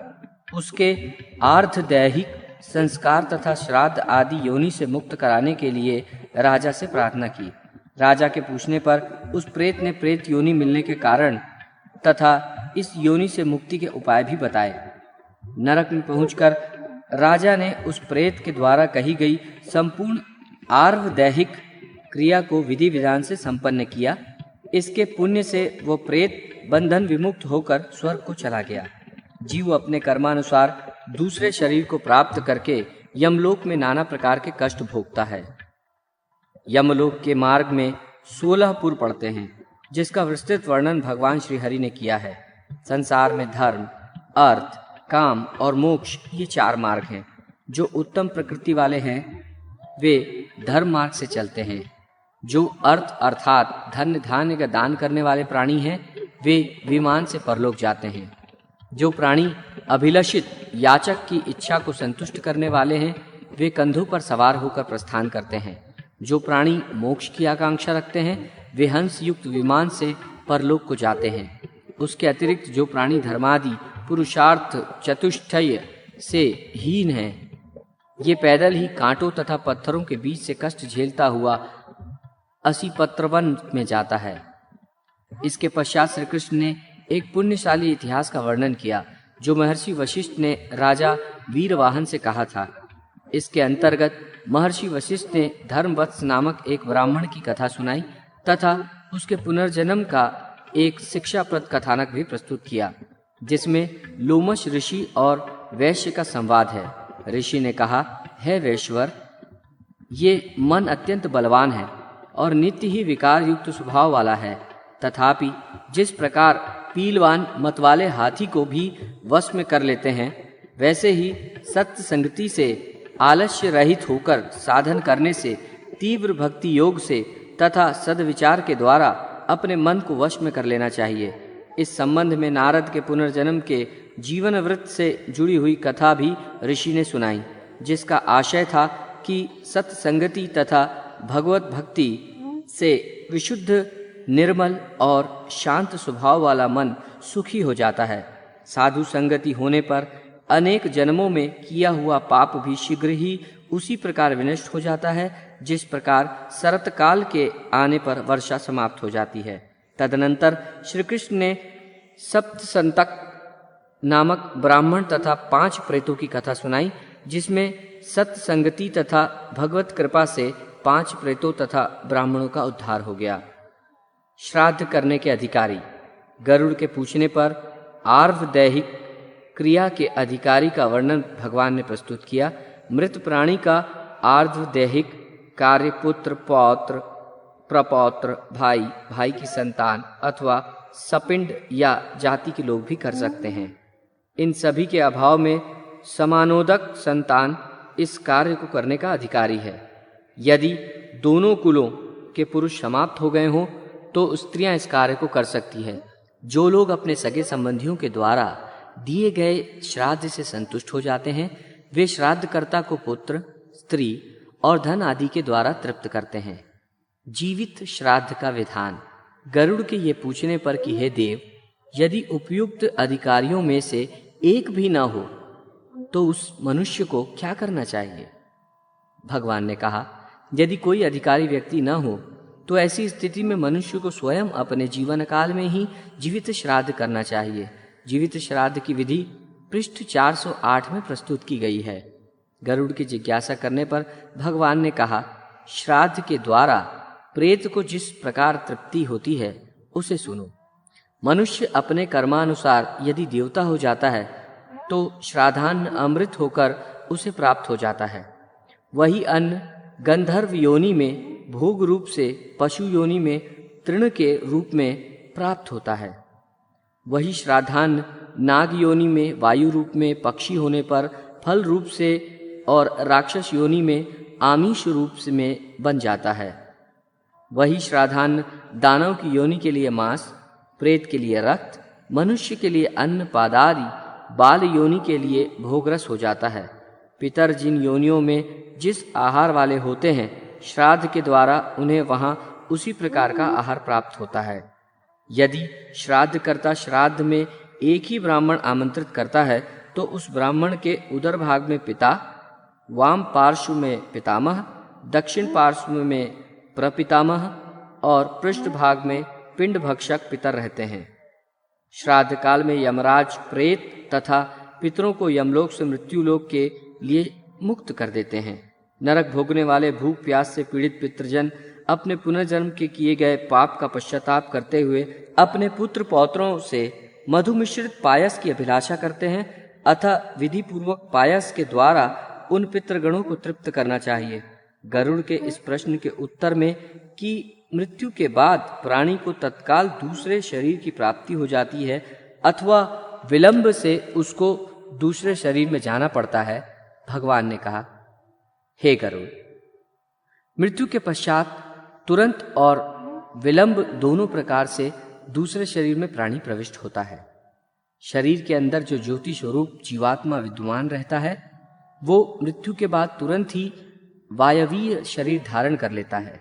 उसके आर्धदैहिक संस्कार तथा श्राद्ध आदि योनि से मुक्त कराने के लिए राजा से प्रार्थना की। राजा के पूछने पर उस प्रेत ने प्रेत योनि मिलने के कारण तथा इस योनि से मुक्ति के उपाय भी बताए। नरक में पहुंचकर राजा ने उस प्रेत के द्वारा कही गई संपूर्ण आर्धदैहिक क्रिया को विधि विधान से संपन्न किया। इसके पुण्य से वो प्रेत बंधन विमुक्त होकर स्वर्ग को चला गया। जीव अपने कर्मानुसार दूसरे शरीर को प्राप्त करके यमलोक में नाना प्रकार के कष्ट भोगता है। यमलोक के मार्ग में 16 पुर पड़ते हैं, जिसका विस्तृत वर्णन भगवान श्री हरि ने किया है। संसार में धर्म, अर्थ, काम और मोक्ष ये 4 मार्ग हैं। जो उत्तम प्रकृति वाले हैं वे धर्म मार्ग से चलते हैं। जो अर्थ अर्थात धन्य धान्य का दान करने वाले प्राणी हैं वे विमान से परलोक जाते हैं। जो प्राणी अभिलषित याचक की इच्छा को संतुष्ट करने वाले हैं वे कंधों पर सवार होकर प्रस्थान करते हैं। जो प्राणी मोक्ष की आकांक्षा रखते हैं वे हंस युक्त विमान से परलोक को जाते हैं। उसके अतिरिक्त जो प्राणी धर्मादि पुरुषार्थ चतुष्टय से हीन हैं, ये पैदल ही कांटों तथा पत्थरों के बीच से कष्ट झेलता हुआ असीपत्रवन में जाता है। इसके पश्चात श्री कृष्ण ने एक पुण्यशाली इतिहास का वर्णन किया जो महर्षि वशिष्ठ ने राजा वीरवाहन से कहा था। इसके अंतर्गत महर्षि वशिष्ठ ने धर्मवत्स नामक एक ब्राह्मण की कथा सुनाई तथा उसके पुनर्जन्म का एक शिक्षाप्रद कथानक भी प्रस्तुत किया, जिसमें लोमश ऋषि और वैश्य का संवाद है। ऋषि ने कहा, हे वैश्वर, ये मन अत्यंत बलवान है और नित्य ही विकार युक्त स्वभाव वाला है। तथापि जिस प्रकार पीलवान मतवाले हाथी को भी वश में कर लेते हैं, वैसे ही सत्य संगति से आलस्य रहित होकर साधन करने से, तीव्र भक्ति योग से तथा सद्विचार के द्वारा अपने मन को वश में कर लेना चाहिए। इस संबंध में नारद के पुनर्जन्म के जीवन वृत्त से जुड़ी हुई कथा भी ऋषि ने सुनाई, जिसका आशय था कि सत्संगति तथा भगवत भक्ति से विशुद्ध, निर्मल और शांत स्वभाव वाला मन सुखी हो जाता है। साधु संगति होने पर अनेक जन्मों में किया हुआ पाप भी शीघ्र ही उसी प्रकार विनष्ट हो जाता है जिस प्रकार शरत काल के आने पर वर्षा समाप्त हो जाती है। तदनंतर श्री कृष्ण ने सप्तसंतक नामक ब्राह्मण तथा 5 प्रेतों की कथा सुनाई, जिसमें सत्संगति तथा भगवत कृपा से 5 प्रेतों तथा ब्राह्मणों का उद्धार हो गया। श्राद्ध करने के अधिकारी। गरुड़ के पूछने पर आर्व दैहिक क्रिया के अधिकारी का वर्णन भगवान ने प्रस्तुत किया। मृत प्राणी का आर्व दैहिक कार्य पुत्र, पौत्र, प्रपौत्र, भाई, भाई की संतान अथवा सपिंड या जाति के लोग भी कर सकते हैं। इन सभी के अभाव में समानोदक संतान इस कार्य को करने का अधिकारी है। यदि दोनों कुलों के पुरुष समाप्त हो गए हों तो स्त्रियां इस कार्य को कर सकती हैं। जो लोग अपने सगे संबंधियों के द्वारा दिए गए श्राद्ध से संतुष्ट हो जाते हैं, वे श्राद्धकर्ता को पुत्र, स्त्री और धन आदि के द्वारा तृप्त करते हैं। जीवित श्राद्ध का विधान। गरुड़ के ये पूछने पर कि हे देव, यदि उपयुक्त अधिकारियों में से एक भी न हो तो उस मनुष्य को क्या करना चाहिए? भगवान ने कहा, यदि कोई अधिकारी व्यक्ति न हो तो ऐसी स्थिति में मनुष्य को स्वयं अपने जीवन काल में ही जीवित श्राद्ध करना चाहिए। जीवित श्राद्ध की विधि पृष्ठ 408 में प्रस्तुत की गई है। गरुड़ की जिज्ञासा करने पर भगवान ने कहा, श्राद्ध के द्वारा प्रेत को जिस प्रकार तृप्ति होती है उसे सुनो। मनुष्य अपने कर्मानुसार यदि देवता हो जाता है तो श्राद्धान्न अमृत होकर उसे प्राप्त हो जाता है। वही अन्न गंधर्व योनि में भोग रूप से, पशु योनि में तृण के रूप में प्राप्त होता है। वही श्राद्धान्न नाग योनि में वायु रूप में, पक्षी होने पर फल रूप से और राक्षस योनि में आमिष रूप से में बन जाता है। वही श्राद्धान्न दानव की योनि के लिए मांस, प्रेत के लिए रक्त, मनुष्य के लिए अन्न पादादि, बाल योनि के लिए भोगरस हो जाता है। पितर जिन योनियों में जिस आहार वाले होते हैं, श्राद्ध के द्वारा उन्हें वहां उसी प्रकार का आहार प्राप्त होता है। यदि श्राद्धकर्ता श्राद्ध में एक ही ब्राह्मण आमंत्रित करता है तो उस ब्राह्मण के उदर भाग में पिता, वाम पार्श्व में पितामह, दक्षिण पार्श्व में प्रपितामह और पृष्ठ भाग में पिंड भक्षक पितर रहते हैं। श्राद्ध काल में यमराज प्रेत तथा पितरों को यमलोक से मृत्युलोक के लिए मुक्त कर देते हैं। नरक भोगने वाले भूख प्यास से पीड़ित पितृजन अपने पुनर्जन्म के किए गए पाप का पश्चाताप करते हुए अपने पुत्र पौत्रों से मधु मिश्रित पायस की अभिलाषा करते हैं, अतः विधि पूर्वक पायस के द्वारा उन पितृगणों को तृप्त करना चाहिए। गरुड़ के इस प्रश्न के उत्तर में कि मृत्यु के बाद प्राणी को तत्काल दूसरे शरीर की प्राप्ति हो जाती है अथवा विलंब से उसको दूसरे शरीर में जाना पड़ता है, भगवान ने कहा, हे गरुड़, मृत्यु के पश्चात तुरंत और विलंब दोनों प्रकार से दूसरे शरीर में प्राणी प्रविष्ट होता है। शरीर के अंदर जो ज्योति स्वरूप जीवात्मा विद्यमान रहता है वो मृत्यु के बाद तुरंत ही वायवीय शरीर धारण कर लेता है।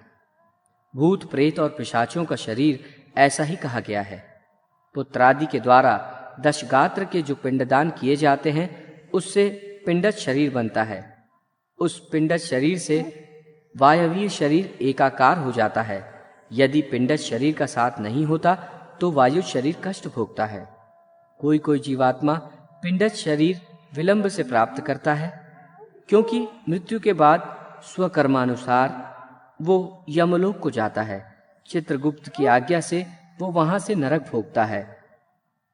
भूत प्रेत और पिशाचों का शरीर ऐसा ही कहा गया है। पुत्रादि के द्वारा दशगात्र के जो पिंडदान किए जाते हैं उससे पिंडज शरीर बनता है। उस पिंडज शरीर से वायवीय शरीर एकाकार हो जाता है। यदि पिंडज शरीर का साथ नहीं होता तो वायु शरीर कष्ट भोगता है। कोई कोई जीवात्मा पिंडज शरीर विलंब से प्राप्त करता है, क्योंकि मृत्यु के बाद स्वकर्मानुसार वो यमलोक को जाता है। चित्रगुप्त की आज्ञा से वो वहां से नरक भोगता है।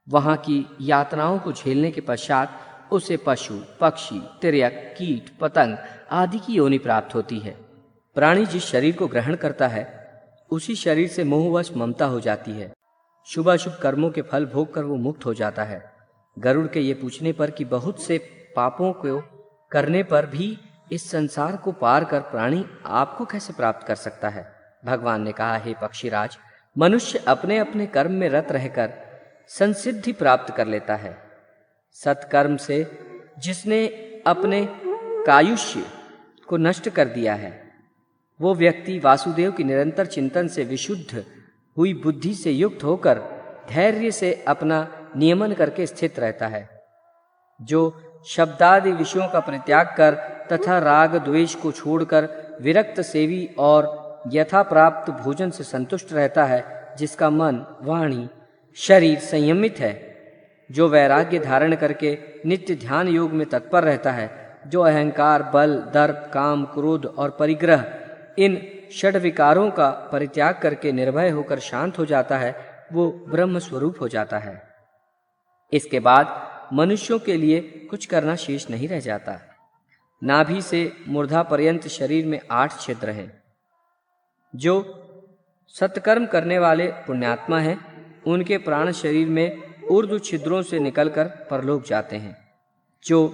वहां की यातनाओं को झेलने के पश्चात उसे पशु, पक्षी, तिर्यक, कीट, पतंग आदि की योनि प्राप्त होती है। प्राणी जिस शरीर को ग्रहण करता है उसी शरीर से मोहवश ममता हो जाती है। शुभाशुभ कर्मों के फल भोग कर वो मुक्त हो जाता है। गरुड़ के ये पूछने पर कि बहुत से पापों को करने पर भी इस संसार को पार कर प्राणी आपको कैसे प्राप्त कर सकता है, भगवान ने कहा, हे पक्षीराज, मनुष्य अपने अपने कर्म में रत रहकर संसिद्धि प्राप्त कर लेता है। सत्कर्म से जिसने अपने कायुष्य को नष्ट कर दिया है वो व्यक्ति वासुदेव की निरंतर चिंतन से विशुद्ध हुई बुद्धि से युक्त होकर धैर्य से अपना नियमन करके स्थित रहता है। जो शब्दादि विषयों का परित्याग कर तथा राग द्वेष को छोड़कर विरक्त सेवी और यथा प्राप्त भोजन से संतुष्ट रहता है, जिसका मन, वाणी, शरीर संयमित है, जो वैराग्य धारण करके नित्य ध्यान योग में तत्पर रहता है, जो अहंकार, बल, दर्प, काम, क्रोध और परिग्रह इन षड विकारों का परित्याग करके निर्भय होकर शांत हो जाता है, वो ब्रह्म स्वरूप हो जाता है। इसके बाद मनुष्यों के लिए कुछ करना शेष नहीं रह जाता। नाभि से मूर्धा पर्यंत शरीर में 8 छिद्र हैं। जो सत्कर्म करने वाले पुण्यात्मा हैं, उनके प्राण शरीर में ऊर्ध्व छिद्रों से निकलकर परलोक जाते हैं। जो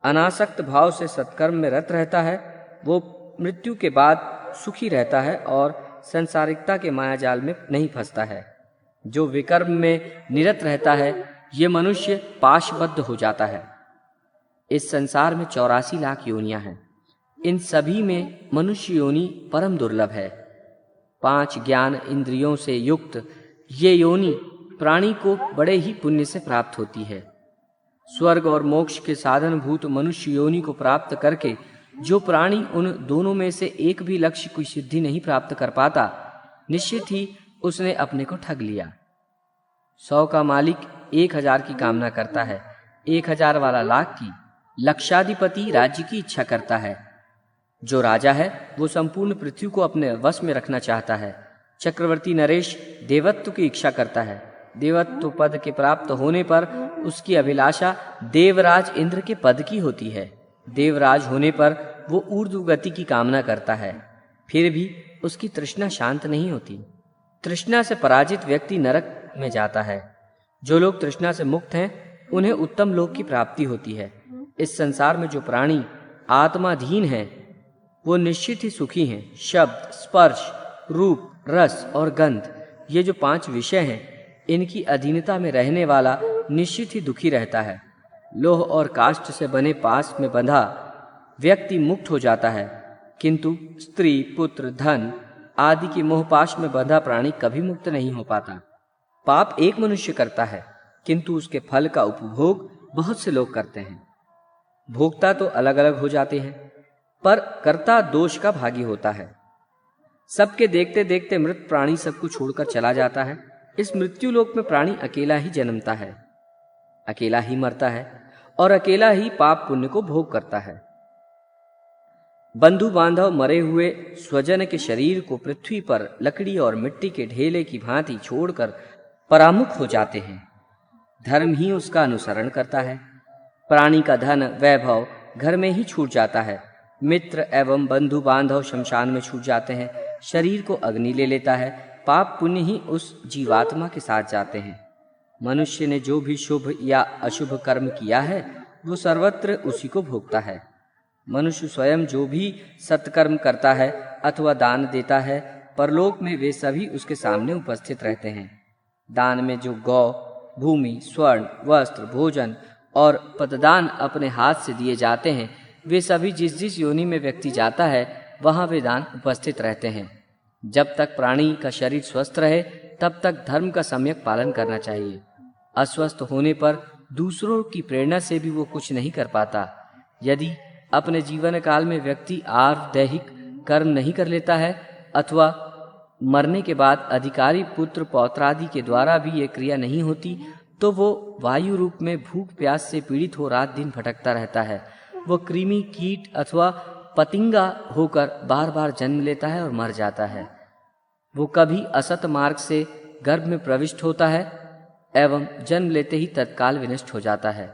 अनासक्त भाव से सत्कर्म में रत रहता है, वो मृत्यु के बाद सुखी रहता है और संसारिकता के मायाजाल में नहीं फंसता है। जो विकर्म में निरत रहता है, ये मनुष्य पाशबद्ध हो जाता है। इस संसार में 84 लाख योनियां हैं। इन सभी में मनुष्य योनि परम दुर्लभ है। 5 ज्ञान इंद्रियों से युक्त ये योनि प्राणी को बड़े ही पुण्य से प्राप्त होती है। स्वर्ग और मोक्ष के साधन भूत मनुष्य योनि को प्राप्त करके जो प्राणी उन दोनों में से एक भी लक्ष्य की सिद्धि नहीं प्राप्त कर पाता, निश्चित ही उसने अपने को ठग लिया। 100 का मालिक 1000 की कामना करता है, 1000 वाला लाख की। लक्षाधिपति राज्य की इच्छा करता है। जो राजा है वो संपूर्ण पृथ्वी को अपने वश में रखना चाहता है। चक्रवर्ती नरेश देवत्व की इच्छा करता है। देवत्व पद के प्राप्त होने पर उसकी अभिलाषा देवराज इंद्र के पद की होती है। देवराज होने पर वो ऊर्ध्व गति की कामना करता है, फिर भी उसकी तृष्णा शांत नहीं होती। तृष्णा से पराजित व्यक्ति नरक में जाता है। जो लोग तृष्णा से मुक्त हैं, उन्हें उत्तम लोक की प्राप्ति होती है। इस संसार में जो प्राणी आत्माधीन हैं, वो निश्चित ही सुखी हैं। शब्द, स्पर्श, रूप, रस और गंध, ये जो 5 विषय हैं, इनकी अधीनता में रहने वाला निश्चित ही दुखी रहता है। लोह और काष्ठ से बने पास में बंधा व्यक्ति मुक्त हो जाता है, किंतु स्त्री, पुत्र, धन आदि की मोहपाश में बंधा प्राणी कभी मुक्त नहीं हो पाता। पाप एक मनुष्य करता है, किंतु उसके फल का उपभोग बहुत से लोग करते हैं। भोक्ता तो अलग अलग हो जाते हैं, पर कर्ता दोष का भागी होता है। सबके देखते देखते मृत प्राणी सबको छोड़कर चला जाता है। इस मृत्यु लोक में प्राणी अकेला ही जन्मता है, अकेला ही मरता है और अकेला ही पाप पुण्य को भोग करता है। बंधु बांधव मरे हुए स्वजन के शरीर को पृथ्वी पर लकड़ी और मिट्टी के ढेले की भांति छोड़कर परामुख हो जाते हैं। धर्म ही उसका अनुसरण करता है। प्राणी का धन, वैभव घर में ही छूट जाता है। मित्र एवं बंधु बांधव शमशान में छूट जाते हैं। शरीर को अग्नि ले लेता है। पाप पुण्य ही उस जीवात्मा के साथ जाते हैं। मनुष्य ने जो भी शुभ या अशुभ कर्म किया है, वो सर्वत्र उसी को भोगता है। मनुष्य स्वयं जो भी सत्कर्म करता है अथवा दान देता है, परलोक में वे सभी उसके सामने उपस्थित रहते हैं। दान में जो गौ, भूमि, स्वर्ण, वस्त्र, भोजन और पददान अपने हाथ से दिए जाते हैं, वे सभी जिस जिस योनि में व्यक्ति जाता है, वहाँ वे दान उपस्थित रहते हैं। जब तक प्राणी का शरीर स्वस्थ रहे, तब तक धर्म का सम्यक पालन करना चाहिए। अस्वस्थ होने पर दूसरों की प्रेरणा से भी वो कुछ नहीं कर पाता। यदि अपने जीवन काल में व्यक्ति दैहिक कर्म नहीं कर लेता है अथवा मरने के बाद अधिकारी पुत्र पौत्रादि के द्वारा भी ये क्रिया नहीं होती, तो वो वायु रूप में भूख प्यास से पीड़ित हो रात दिन भटकता रहता है। वो कृमि, कीट अथवा पतिंगा होकर बार बार जन्म लेता है और मर जाता है। वो कभी असत मार्ग से गर्भ में प्रविष्ट होता है एवं जन्म लेते ही तत्काल विनष्ट हो जाता है।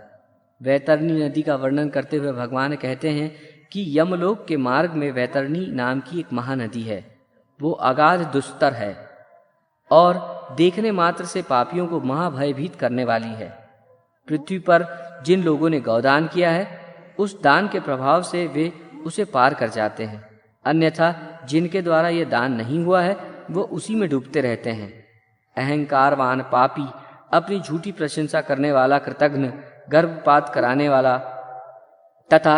वैतरणी नदी का वर्णन करते हुए भगवान कहते हैं कि यमलोक के मार्ग में वैतरणी नाम की एक महानदी है। वो अगाध दुस्तर है और देखने मात्र से पापियों को महाभयभीत करने वाली है। पृथ्वी पर जिन लोगों ने गौदान किया है, उस दान के प्रभाव से वे उसे पार कर जाते हैं। अन्यथा जिनके द्वारा ये दान नहीं हुआ है, वो उसी में डूबते रहते हैं। अहंकारवान पापी, अपनी झूठी प्रशंसा करने वाला, कृतघ्न, गर्भपात कराने वाला तथा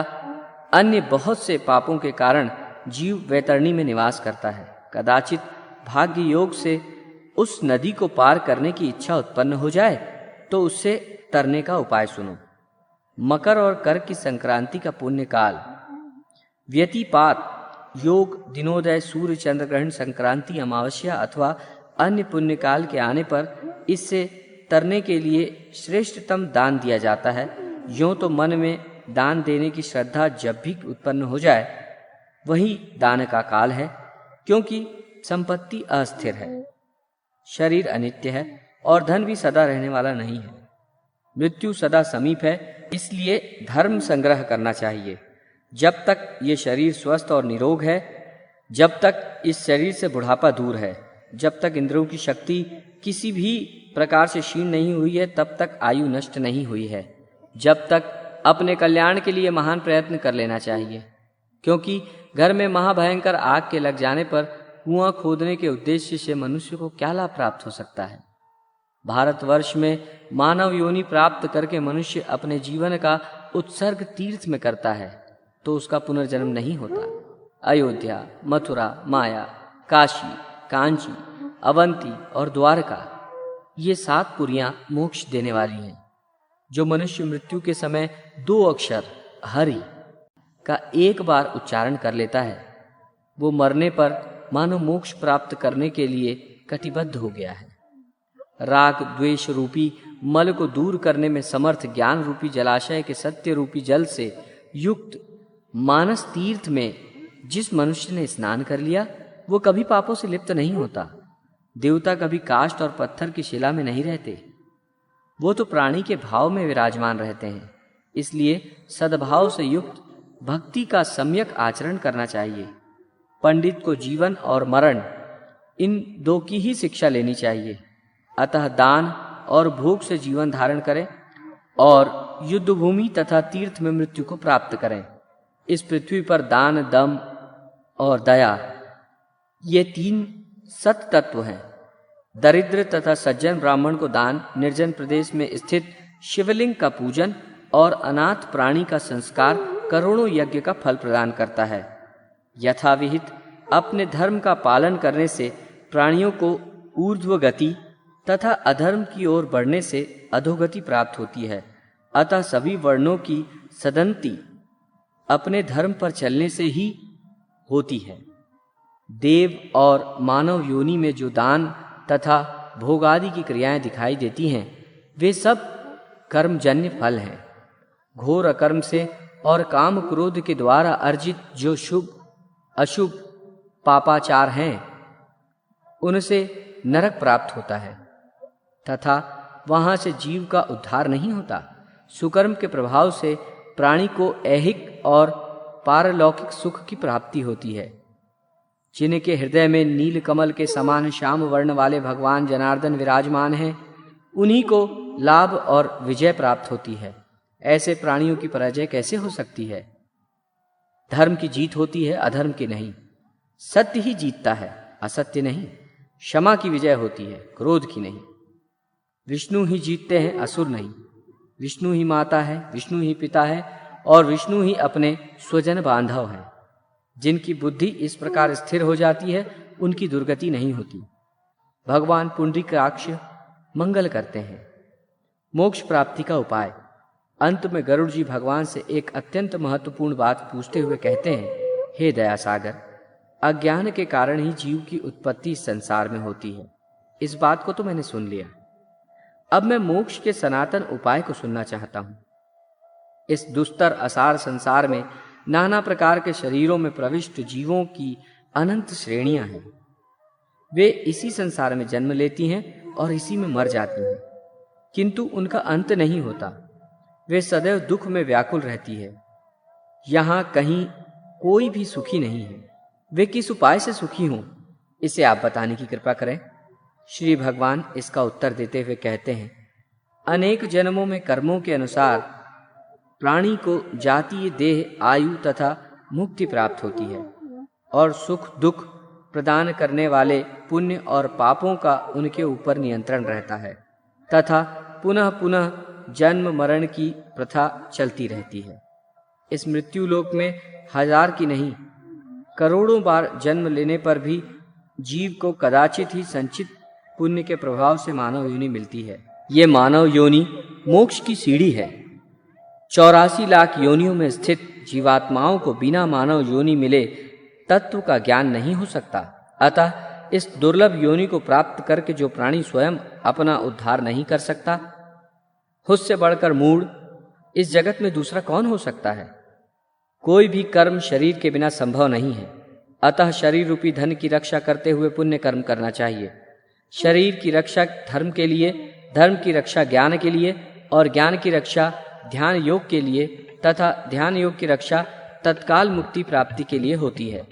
अन्य बहुत से पापों के कारण जीव वैतरणी में निवास करता है। कदाचित भाग्य योग से उस नदी को पार करने की इच्छा उत्पन्न हो जाए तो उससे तरने का उपाय सुनो। मकर और कर्क की संक्रांति का पुण्य काल, व्यतिपात योग, दिनोदय, सूर्य चंद्र ग्रहण, संक्रांति, अमावस्या अथवा अन्य पुण्य काल के आने पर इससे तरने के लिए श्रेष्ठतम दान दिया जाता है। यूँ तो मन में दान देने की श्रद्धा जब भी उत्पन्न हो जाए वही दान का काल है, क्योंकि संपत्ति अस्थिर है, शरीर अनित्य है और धन भी सदा रहने वाला नहीं है। मृत्यु सदा समीप है, इसलिए धर्म संग्रह करना चाहिए। जब तक ये शरीर स्वस्थ और निरोग है, जब तक इस शरीर से बुढ़ापा दूर है, जब तक इंद्रियों की शक्ति किसी भी प्रकार से क्षीण नहीं हुई है, तब तक आयु नष्ट नहीं हुई है, जब तक अपने कल्याण के लिए महान प्रयत्न कर लेना चाहिए। क्योंकि घर में महाभयंकर आग के लग जाने पर कुआं खोदने के उद्देश्य से मनुष्य को क्या लाभ प्राप्त हो सकता है। भारतवर्ष में मानव योनि प्राप्त करके मनुष्य अपने जीवन का उत्सर्ग तीर्थ में करता है तो उसका पुनर्जन्म नहीं होता। अयोध्या, मथुरा, माया, काशी, कांची, अवंती और द्वारका, ये 7 पुरियां मोक्ष देने वाली हैं। जो मनुष्य मृत्यु के समय 2 अक्षर हरि का एक बार उच्चारण कर लेता है, वो मरने पर मानो मोक्ष प्राप्त करने के लिए कटिबद्ध हो गया है। राग द्वेष रूपी मल को दूर करने में समर्थ ज्ञान रूपी जलाशय के सत्य रूपी जल से युक्त मानस तीर्थ में जिस मनुष्य ने स्नान कर लिया, वो कभी पापों से लिप्त नहीं होता। देवता कभी काष्ठ और पत्थर की शिला में नहीं रहते, वो तो प्राणी के भाव में विराजमान रहते हैं। इसलिए सद्भाव से युक्त भक्ति का सम्यक आचरण करना चाहिए। पंडित को जीवन और मरण इन 2 की ही शिक्षा लेनी चाहिए। अतः दान और भोग से जीवन धारण करें और युद्ध भूमि तथा तीर्थ में मृत्यु को प्राप्त करें। इस पृथ्वी पर दान, दम और दया, ये 3 सत तत्व हैं। दरिद्र तथा सज्जन ब्राह्मण को दान, निर्जन प्रदेश में स्थित शिवलिंग का पूजन और अनाथ प्राणी का संस्कार करोड़ों यज्ञ का फल प्रदान करता है। यथाविहित अपने धर्म का पालन करने से प्राणियों को ऊर्ध्व गति तथा अधर्म की ओर बढ़ने से अधोगति प्राप्त होती है। अतः सभी वर्णों की सदंती अपने धर्म पर चलने से ही होती है। देव और मानव योनि में जो दान तथा भोगादि की क्रियाएं दिखाई देती हैं, वे सब कर्मजन्य फल हैं। घोर अकर्म से और काम क्रोध के द्वारा अर्जित जो शुभ अशुभ पापाचार हैं, उनसे नरक प्राप्त होता है तथा वहां से जीव का उद्धार नहीं होता। सुकर्म के प्रभाव से प्राणी को ऐहिक और पारलौकिक सुख की प्राप्ति होती है। जिनके हृदय में नील कमल के समान श्याम वर्ण वाले भगवान जनार्दन विराजमान हैं, उन्हीं को लाभ और विजय प्राप्त होती है। ऐसे प्राणियों की पराजय कैसे हो सकती है? धर्म की जीत होती है, अधर्म की नहीं। सत्य ही जीतता है, असत्य नहीं। क्षमा की विजय होती है, क्रोध की नहीं। विष्णु ही जीतते हैं, असुर नहीं। विष्णु ही माता है, विष्णु ही पिता है और विष्णु ही अपने स्वजन बांधव है। जिनकी बुद्धि इस प्रकार स्थिर हो जाती है, उनकी दुर्गति नहीं होती। भगवान पुंडरीकाक्ष मंगल करते हैं। मोक्ष प्राप्ति का उपाय। अंत में गरुड़ जी भगवान से एक अत्यंत महत्वपूर्ण बात पूछते हुए कहते हैं, हे दया सागर, अज्ञान के कारण ही जीव की उत्पत्ति इस संसार में होती है। इस बात को तो मैंने सुन लिया। अब मैं मोक्ष के सनातन उपाय को सुनना चाहता हूं। इस दुस्तर असार संसार में नाना प्रकार के शरीरों में प्रविष्ट जीवों की अनंत श्रेणियां हैं। वे इसी संसार में जन्म लेती हैं और इसी में मर जाती हैं, किंतु उनका अंत नहीं होता। वे सदैव दुख में व्याकुल रहती है। यहाँ कहीं कोई भी सुखी नहीं है। वे किस उपाय से सुखी हों, इसे आप बताने की कृपा करें। श्री भगवान इसका उत्तर देते हुए कहते हैं, अनेक जन्मों में कर्मों के अनुसार प्राणी को जातीय देह, आयु तथा मुक्ति प्राप्त होती है और सुख दुख प्रदान करने वाले पुण्य और पापों का उनके ऊपर नियंत्रण रहता है तथा पुनः पुनः जन्म मरण की प्रथा चलती रहती है। इस मृत्यु लोक में 1000 की नहीं, करोड़ों बार जन्म लेने पर भी जीव को कदाचित ही संचित पुण्य के प्रभाव से मानव योनि मिलती है। ये मानव योनि मोक्ष की सीढ़ी है। 84 लाख योनियों में स्थित जीवात्माओं को बिना मानव योनि मिले तत्व का ज्ञान नहीं हो सकता। अतः इस दुर्लभ योनि को प्राप्त करके जो प्राणी स्वयं अपना उद्धार नहीं कर सकता, उससे बढ़कर मूढ़ इस जगत में दूसरा कौन हो सकता है। कोई भी कर्म शरीर के बिना संभव नहीं है। अतः शरीर रूपी धन की रक्षा करते हुए पुण्य कर्म करना चाहिए। शरीर की रक्षा धर्म के लिए, धर्म की रक्षा ज्ञान के लिए और ज्ञान की रक्षा ध्यान योग के लिए तथा ध्यान योग की रक्षा तत्काल मुक्ति प्राप्ति के लिए होती है।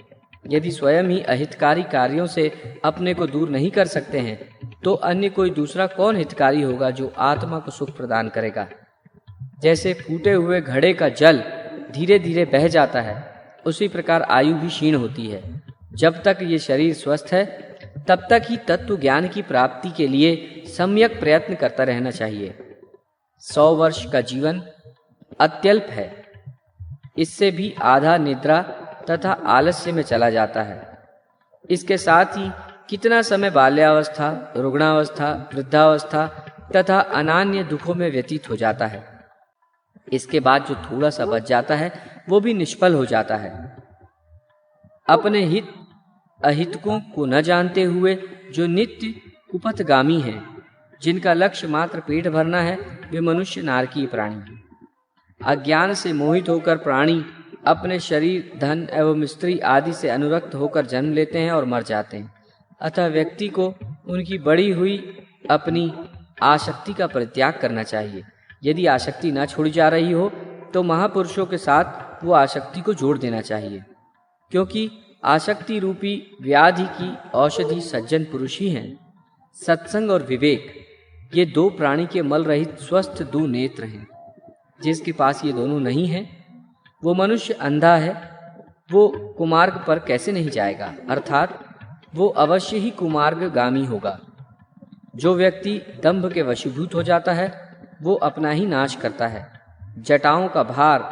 यदि स्वयं ही अहितकारी कार्यों से अपने को दूर नहीं कर सकते हैं तो अन्य कोई दूसरा कौन हितकारी होगा जो आत्मा को सुख प्रदान करेगा। जैसे फूटे हुए घड़े का जल धीरे धीरे बह जाता है, उसी प्रकार आयु भी क्षीण होती है। जब तक ये शरीर स्वस्थ है तब तक ही तत्व ज्ञान की प्राप्ति के लिए सम्यक प्रयत्न करता रहना चाहिए। 100 वर्ष का जीवन अत्यल्प है, इससे भी आधा निद्रा तथा आलस्य में चला जाता है। इसके साथ ही कितना समय बाल्यावस्था, रुग्णावस्था, वृद्धावस्था तथा अनान्य दुखों में व्यतीत हो जाता है। इसके बाद जो थोड़ा सा बच जाता है वो भी निष्फल हो जाता है। अपने हित अहितकों को न जानते हुए जो नित्य कुपथगामी हैं, जिनका लक्ष्य मात्र पेट भरना है, वे मनुष्य नारकीय प्राणी हैं। अज्ञान से मोहित होकर प्राणी अपने शरीर, धन एवं स्त्री आदि से अनुरक्त होकर जन्म लेते हैं और मर जाते हैं। अतः व्यक्ति को उनकी बढ़ी हुई अपनी आसक्ति का परित्याग करना चाहिए। यदि आसक्ति न छोड़ी जा रही हो तो महापुरुषों के साथ वो आसक्ति को जोड़ देना चाहिए, क्योंकि आसक्ति रूपी व्याधि की औषधि सज्जन पुरुष ही हैं। सत्संग और विवेक ये दो प्राणी के मल रहित स्वस्थ दो नेत्र हैं। जिसके पास ये दोनों नहीं है वो मनुष्य अंधा है। वो कुमार्ग पर कैसे नहीं जाएगा, अर्थात वो अवश्य ही कुमार्गगामी होगा। जो व्यक्ति दंभ के वशीभूत हो जाता है वो अपना ही नाश करता है। जटाओं का भार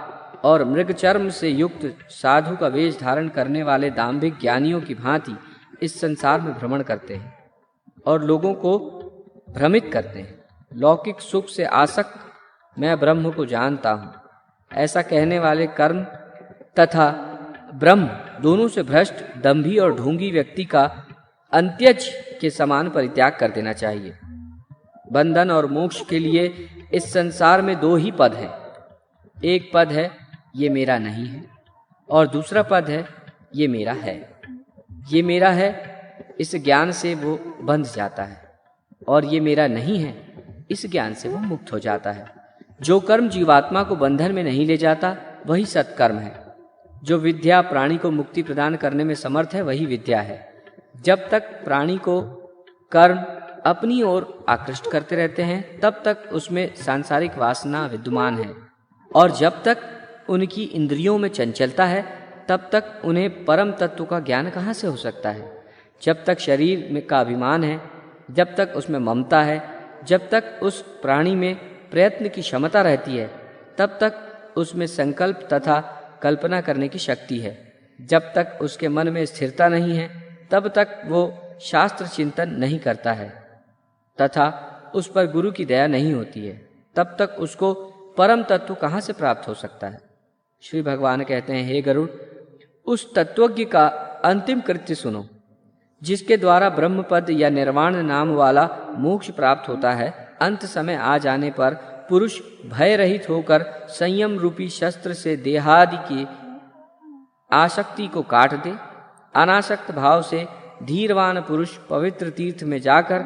और मृगचर्म से युक्त साधु का वेश धारण करने वाले दाम्भिक ज्ञानियों की भांति इस संसार में भ्रमण करते हैं और लोगों को भ्रमित करते हैं। लौकिक सुख से आसक्त मैं ब्रह्म को जानता हूँ, ऐसा कहने वाले कर्म तथा ब्रह्म दोनों से भ्रष्ट, दंभी और ढोंगी व्यक्ति का अंत्यज के समान परित्याग कर देना चाहिए। बंधन और मोक्ष के लिए इस संसार में दो ही पद हैं। एक पद है ये मेरा नहीं है और दूसरा पद है ये मेरा है। ये मेरा है, इस ज्ञान से वो बंध जाता है, और ये मेरा नहीं है, इस ज्ञान से वो मुक्त हो जाता है। जो कर्म जीवात्मा को बंधन में नहीं ले जाता वही सत्कर्म है। जो विद्या प्राणी को मुक्ति प्रदान करने में समर्थ है वही विद्या है। जब तक प्राणी को कर्म अपनी ओर आकृष्ट करते रहते हैं तब तक उसमें सांसारिक वासना विद्यमान है, और जब तक उनकी इंद्रियों में चंचलता है तब तक उन्हें परम तत्व का ज्ञान कहाँ से हो सकता है। जब तक शरीर में का अभिमान है, जब तक उसमें ममता है, जब तक उस प्राणी में प्रयत्न की क्षमता रहती है, तब तक उसमें संकल्प तथा कल्पना करने की शक्ति है। जब तक उसके मन में स्थिरता नहीं है तब तक वो शास्त्र चिंतन नहीं करता है तथा उस पर गुरु की दया नहीं होती है, तब तक उसको परम तत्व कहाँ से प्राप्त हो सकता है। श्री भगवान कहते हैं, हे गरुड़, उस तत्वज्ञ का अंतिम कृत्य सुनो, जिसके द्वारा ब्रह्मपद या निर्वाण नाम वाला मोक्ष प्राप्त होता है। अंत समय आ जाने पर पुरुष भय रहित होकर संयम रूपी शस्त्र से देहादि की आसक्ति को काट दे। अनासक्त भाव से धीरवान पुरुष पवित्र तीर्थ में जाकर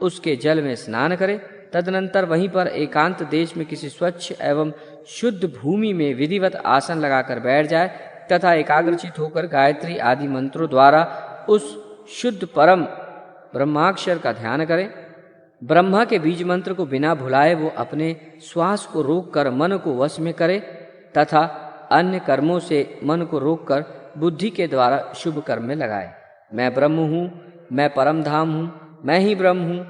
उसके जल में स्नान करे। तदनंतर वहीं पर एकांत देश में किसी स्वच्छ एवं शुद्ध भूमि में विधिवत आसन लगाकर बैठ जाए तथा एकाग्रचित होकर गायत्री आदि मंत्रों द्वारा उस शुद्ध परम ब्रह्माक्षर का ध्यान करे। ब्रह्मा के बीज मंत्र को बिना भुलाए वो अपने श्वास को रोककर मन को वश में करे तथा अन्य कर्मों से मन को रोककर बुद्धि के द्वारा शुभ कर्म में लगाए। मैं ब्रह्म हूँ, मैं परम धाम हूँ, मैं ही ब्रह्म हूँ,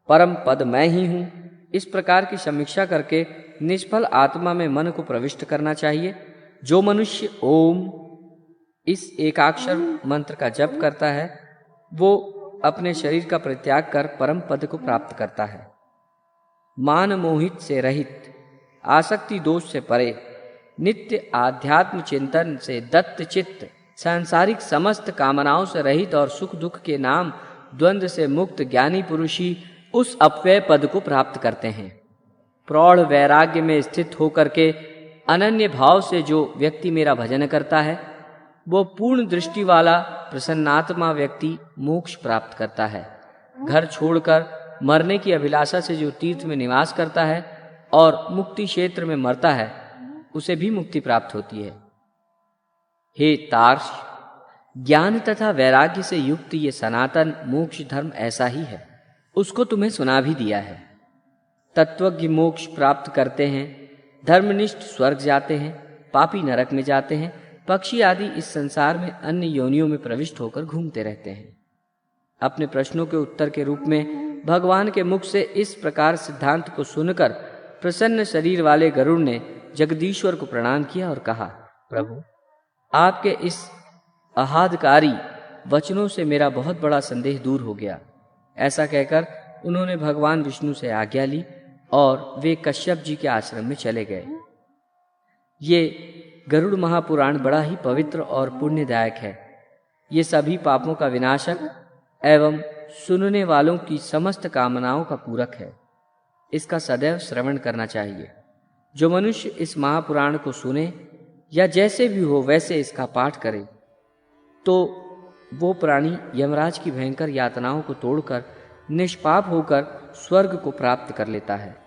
परम पद मैं ही हूँ। इस प्रकार की समीक्षा करके निष्फल आत्मा में मन को प्रविष्ट करना चाहिए। जो मनुष्य ओम इस एकाक्षर मंत्र का जप करता है वो अपने शरीर का परित्याग कर परम पद को प्राप्त करता है। मान मोहित से रहित आसक्ति दोष से परे, नित्य आध्यात्म चिंतन से दत्त चित्त, सांसारिक समस्त कामनाओं से रहित और सुख दुख के नाम द्वंद्व से मुक्त ज्ञानी पुरुष ही उस अपव्यय पद को प्राप्त करते हैं। प्रौढ़ वैराग्य में स्थित होकर के अनन्य भाव से जो व्यक्ति मेरा भजन करता है, वो पूर्ण दृष्टि वाला प्रसन्नात्मा व्यक्ति मोक्ष प्राप्त करता है। घर छोड़कर मरने की अभिलाषा से जो तीर्थ में निवास करता है और मुक्ति क्षेत्र में मरता है, उसे भी मुक्ति प्राप्त होती है। हे तार्क्ष, ज्ञान तथा वैराग्य से युक्त ये सनातन मोक्ष धर्म ऐसा ही है, उसको तुम्हें सुना भी दिया है। तत्वज्ञ मोक्ष प्राप्त करते हैं, धर्मनिष्ठ स्वर्ग जाते हैं, पापी नरक में जाते हैं, पक्षी आदि इस संसार में अन्य योनियों में प्रविष्ट होकर घूमते रहते हैं। अपने प्रश्नों के उत्तर के रूप में भगवान के मुख से इस प्रकार सिद्धांत को सुनकर प्रसन्न शरीर वाले गरुड़ ने जगदीश्वर को प्रणाम किया और कहा, प्रभु, आपके इस अहादकारी वचनों से मेरा बहुत बड़ा संदेह दूर हो गया। ऐसा कहकर उन्होंने भगवान विष्णु से आज्ञा ली और वे कश्यप जी के आश्रम में चले गए। ये गरुड़ महापुराण बड़ा ही पवित्र और पुण्यदायक है। ये सभी पापों का विनाशक एवं सुनने वालों की समस्त कामनाओं का पूरक है। इसका सदैव श्रवण करना चाहिए। जो मनुष्य इस महापुराण को सुने या जैसे भी हो वैसे इसका पाठ करे, तो वो प्राणी यमराज की भयंकर यातनाओं को तोड़कर निष्पाप होकर स्वर्ग को प्राप्त कर लेता है।